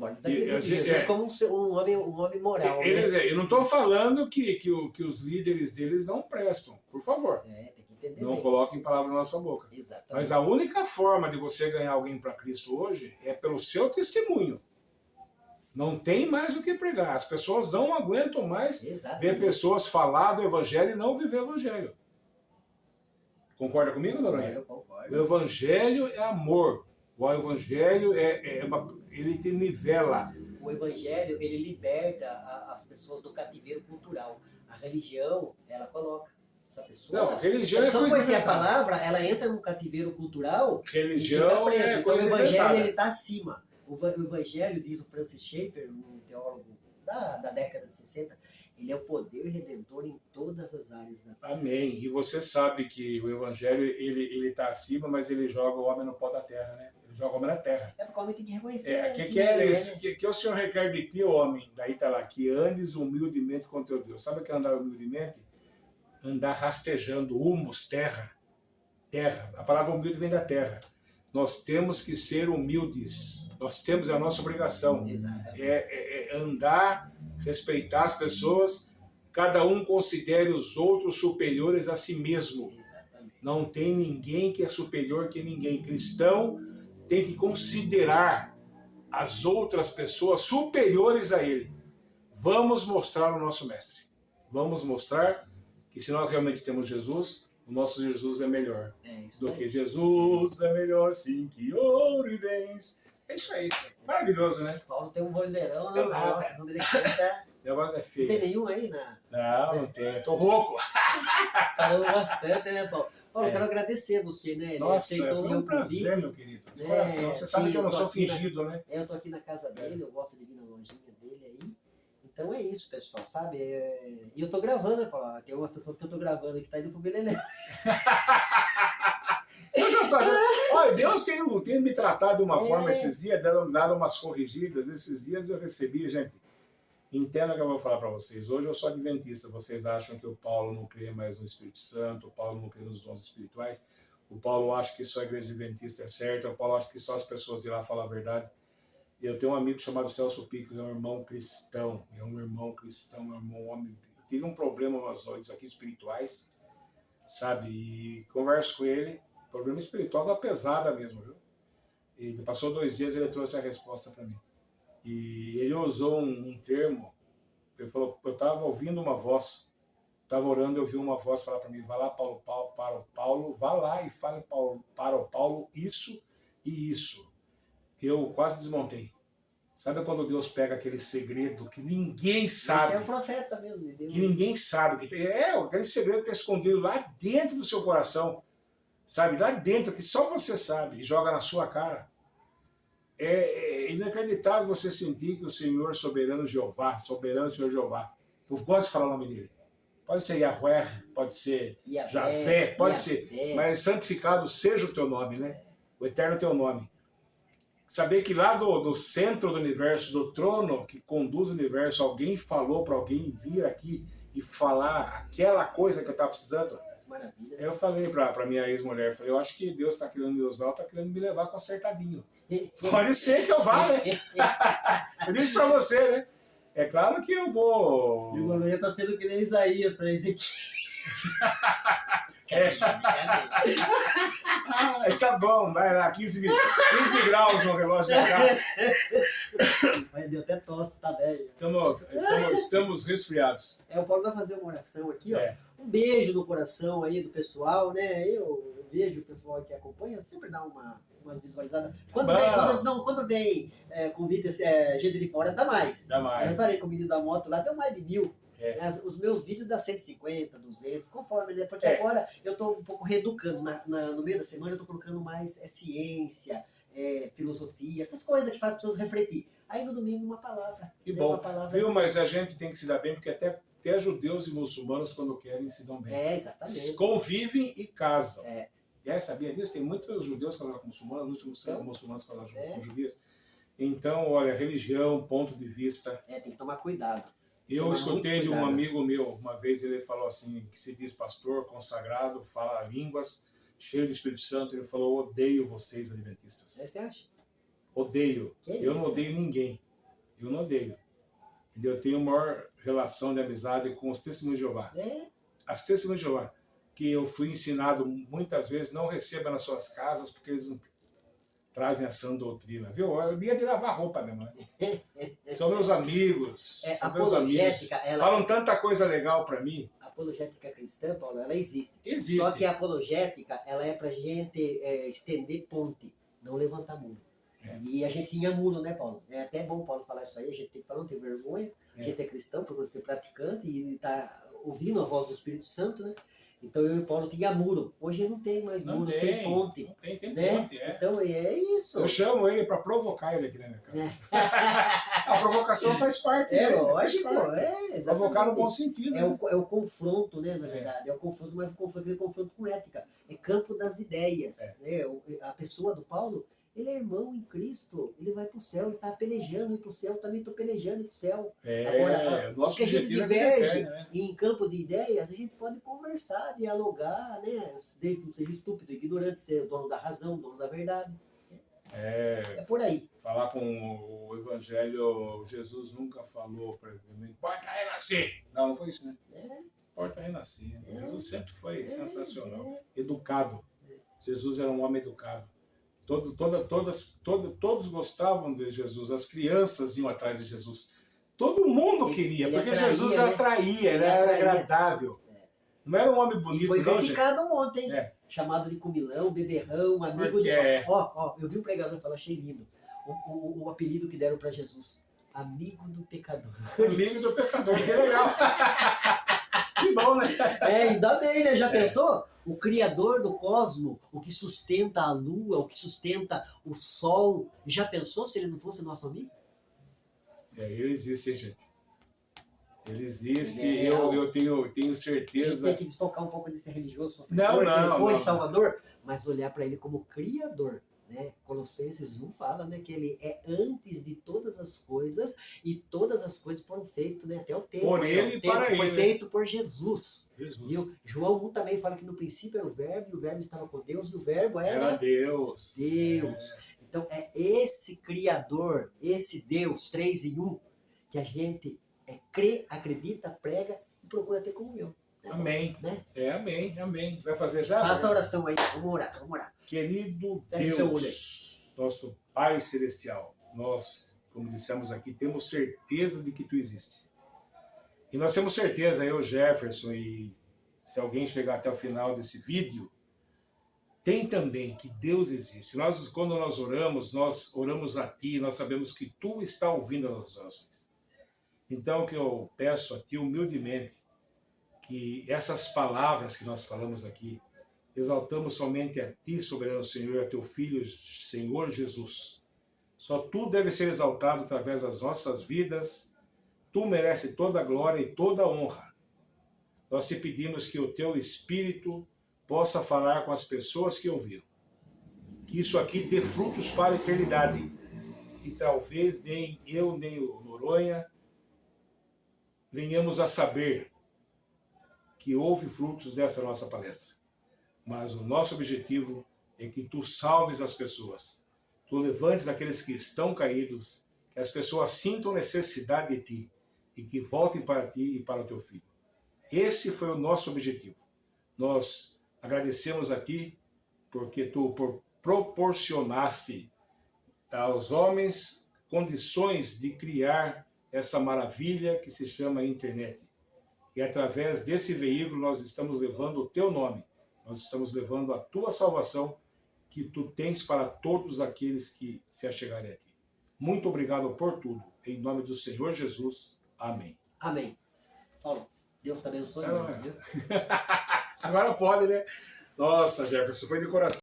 Jesus como um homem moral. Né? Eu não estou falando que os líderes deles não prestam, por favor. Tem que entender não bem. Coloquem palavras na nossa boca. Exatamente. Mas a única forma de você ganhar alguém para Cristo hoje é pelo seu testemunho. Não tem mais o que pregar. As pessoas não aguentam mais ver pessoas falar do evangelho e não viver o evangelho. Concorda comigo, Noronha? Eu concordo. O evangelho é amor. O evangelho ele te nivela. O evangelho, ele liberta as pessoas do cativeiro cultural. A religião, ela coloca essa pessoa... Não, religião é coisa... Se coisa conhecer a palavra, ela entra no cativeiro cultural religião e fica preso. É então coisa o evangelho, inventada. ele está acima. O evangelho, diz o Francis Schaeffer, um teólogo da década de 60, Ele é o poder redentor em todas as áreas da vida. Amém. E você sabe que o Evangelho, ele tá acima, mas ele joga o homem no pó da terra, né? Ele joga o homem na terra. É porque o homem tem que reconhecer. Que o Senhor requer de ti, homem, daí tá lá, que andes humildemente com teu Deus. Sabe o que é andar humildemente? Andar rastejando, humus, terra. Terra. A palavra humilde vem da terra. Nós temos que ser humildes. Nós temos a nossa obrigação. Andar, respeitar as pessoas, cada um considere os outros superiores a si mesmo. Exatamente. Não tem ninguém que é superior que ninguém. Cristão tem que considerar as outras pessoas superiores a ele. Vamos mostrar o nosso mestre. Vamos mostrar que se nós realmente temos Jesus, o nosso Jesus é melhor do que Jesus é melhor sim que ouro e bens. É isso aí. Maravilhoso, né? Paulo tem um vozeirão, né? Nossa, quando ele canta... Minha voz é feia. Não tem nenhum aí, né? Não tem. Tô rouco. Falando bastante, né, Paulo? Paulo, eu quero agradecer você, né? Ele Nossa, aceitou foi o meu um prazer, convite, meu querido. De né? coração. Você sabe que eu não sou aqui fingido, né? Eu tô aqui na casa dele, eu gosto de vir na lojinha dele aí. Então é isso, pessoal, sabe? E eu tô gravando, né, Paulo? Tem umas pessoas que eu tô gravando que tá indo pro Belelé. Olha, Deus tem me tratado de uma forma esses dias, dado umas corrigidas. Esses dias eu recebi, gente. Entenda o que eu vou falar para vocês. Hoje eu sou adventista. Vocês acham que o Paulo não crê mais no Espírito Santo, o Paulo não crê nos dons espirituais, o Paulo acha que só a igreja adventista é certa, o Paulo acha que só as pessoas de lá falam a verdade. Eu tenho um amigo chamado Celso Pico, que é um irmão cristão, é um irmão homem. Eu tive um problema umas noites aqui espirituais, sabe? E converso com ele, problema espiritual da pesada mesmo, viu? E passou 2 dias, ele trouxe a resposta para mim. E ele usou um termo, ele falou, eu estava ouvindo uma voz, estava orando, eu ouvi uma voz falar para mim, vai lá para o Paulo, vá lá e fale para o Paulo isso e isso. Eu quase desmontei. Sabe quando Deus pega aquele segredo que ninguém sabe? Você é um profeta mesmo, Deus. Que ninguém sabe. Aquele segredo está escondido lá dentro do seu coração. Sabe? Lá dentro, que só você sabe. E joga na sua cara. É inacreditável você sentir que o Senhor soberano Senhor Jeová. Eu gosto de falar o nome dele. Pode ser Yahweh, pode ser Javé, pode ser. Mas santificado seja o teu nome, né? O eterno teu nome. Saber que lá do centro do universo, do trono que conduz o universo, alguém falou para alguém vir aqui e falar aquela coisa que eu estava precisando. Maravilha. Eu falei para minha ex-mulher, eu acho que Deus está querendo me usar, está querendo me levar consertadinho. Pode ser que eu vá, né? Eu disse para você, né? É claro que eu vou... E o Noronha está sendo que nem Isaías para Ezequiel. Tá bom, vai lá, 15 graus no relógio de casa. Mas deu até tosse, tá velho. Estamos resfriados. O Paulo vai fazer uma oração aqui, ó. Um beijo no coração aí do pessoal, né? Eu vejo o pessoal que acompanha, sempre dá umas visualizadas. Quando vem convite, gente de fora, dá mais. Dá mais. Eu reparei com o menino da moto lá, deu mais de 1000. Os meus vídeos dá 150, 200, conforme, né? Porque agora eu tô um pouco reeducando. No meio da semana eu tô colocando mais ciência, filosofia, essas coisas que fazem as pessoas refletir. Aí no domingo uma palavra. Que bom. Viu? Mas a gente tem que se dar bem, porque até judeus e muçulmanos, quando querem, se dão bem. Exatamente. Convivem e casam. Sabia disso? Tem muitos judeus casados com muçulmanos, muitos muçulmanos casados com judias. Então, olha, religião, ponto de vista. Tem que tomar cuidado. Eu escutei de um amigo meu, uma vez ele falou assim, que se diz pastor, consagrado, fala línguas, cheio do Espírito Santo, ele falou, odeio vocês adventistas. Você acha? Odeio. Eu não odeio ninguém. Eu não odeio. Entendeu? Eu tenho a maior relação de amizade com os testemunhos de Jeová. As testemunhas de Jeová, que eu fui ensinado muitas vezes, não receba nas suas casas, porque eles não trazem a sã doutrina, viu? É o dia de lavar roupa, né, mãe? São meus amigos, falam tanta coisa legal para mim. A apologética cristã, Paulo, ela existe. Existe. Só que a apologética, ela é pra gente estender ponte, não levantar muro. E a gente tinha muro, né, Paulo? É até bom Paulo falar isso aí, a gente tem que falar, não tem vergonha, a gente é cristão, procura ser praticante e tá ouvindo a voz do Espírito Santo, né? Então eu e o Paulo tinha muro. Hoje não tem mais muro, tem ponte. Não tem, tem né? ponte, é. Então é isso. Eu chamo ele para provocar ele aqui na minha casa. A provocação faz parte É dele. lógico, Provocar no bom exatamente. sentido. É o confronto, né, na verdade. É o confronto, mas o confronto, aquele confronto com ética. É campo das ideias. Né? A pessoa do Paulo, ele é irmão em Cristo. Ele vai para o céu, ele está pelejando ir para o céu. Eu também estou pelejando ir para o céu. Agora, o que a gente diverge em campo de ideias, a gente pode conversar, dialogar, né? Desde que não seja estúpido, ignorante, ser o dono da razão, o dono da verdade. É por aí. Falar com o Evangelho, Jesus nunca falou para mim, importa renascer. Não, não foi isso, né? Importa renascer. Jesus sempre foi sensacional, educado. Jesus era um homem educado. Todos gostavam de Jesus, as crianças iam atrás de Jesus. Todo mundo queria, porque atraía, Jesus atraía, ele era agradável. Não era um homem bonito, e foi não, criticado um monte, hein? Chamado de comilão, beberrão, amigo de... eu vi um pregador falar, achei lindo. O apelido que deram para Jesus. Amigo do pecador. Amigo do pecador, que legal. Que bom, né? Ainda bem, né? Já pensou? O criador do cosmos, o que sustenta a lua, o que sustenta o sol. Já pensou se ele não fosse nosso amigo? Ele existe, hein, gente? Ele existe, eu tenho certeza. A gente tem que desfocar um pouco desse religioso sofredor, que ele foi Salvador, mas olhar para ele como Criador. Né? Colossenses 1 fala, né, que ele é antes de todas as coisas e todas as coisas foram feitas, né, até o tempo. Por ele e para ele. Foi feito por Jesus. Viu? João 1 também fala que no princípio era o verbo, e o verbo estava com Deus, e o verbo era Deus. Então é esse Criador, esse Deus 3 em 1, que a gente crê, acredita, prega e procura ter comunhão. Amém. Né? Amém. Vai fazer já? Faça a oração aí, vamos orar. Querido Deus, nosso Pai Celestial, nós, como dissemos aqui, temos certeza de que Tu existes. E nós temos certeza, eu, Jefferson, e se alguém chegar até o final desse vídeo, tem também que Deus existe. Quando nós oramos a Ti, nós sabemos que Tu está ouvindo as nossas orações. Então, o que eu peço a Ti humildemente, que essas palavras que nós falamos aqui, exaltamos somente a Ti, soberano Senhor, e a Teu Filho, Senhor Jesus. Só Tu deve ser exaltado através das nossas vidas. Tu merece toda a glória e toda a honra. Nós te pedimos que o Teu Espírito possa falar com as pessoas que ouviram. Que isso aqui dê frutos para a eternidade. Que talvez nem eu, nem o Noronha venhamos a saber que houve frutos dessa nossa palestra. Mas o nosso objetivo é que Tu salves as pessoas. Tu levantes aqueles que estão caídos, que as pessoas sintam necessidade de Ti e que voltem para Ti e para o Teu Filho. Esse foi o nosso objetivo. Nós agradecemos a Ti porque Tu proporcionaste aos homens condições de criar essa maravilha que se chama internet. E através desse veículo nós estamos levando o Teu nome, nós estamos levando a Tua salvação que Tu tens para todos aqueles que se achegarem aqui. Muito obrigado por tudo. Em nome do Senhor Jesus. Amém. Amém. Paulo, Deus te abençoe. Agora pode, né? Nossa, Jefferson, foi de coração.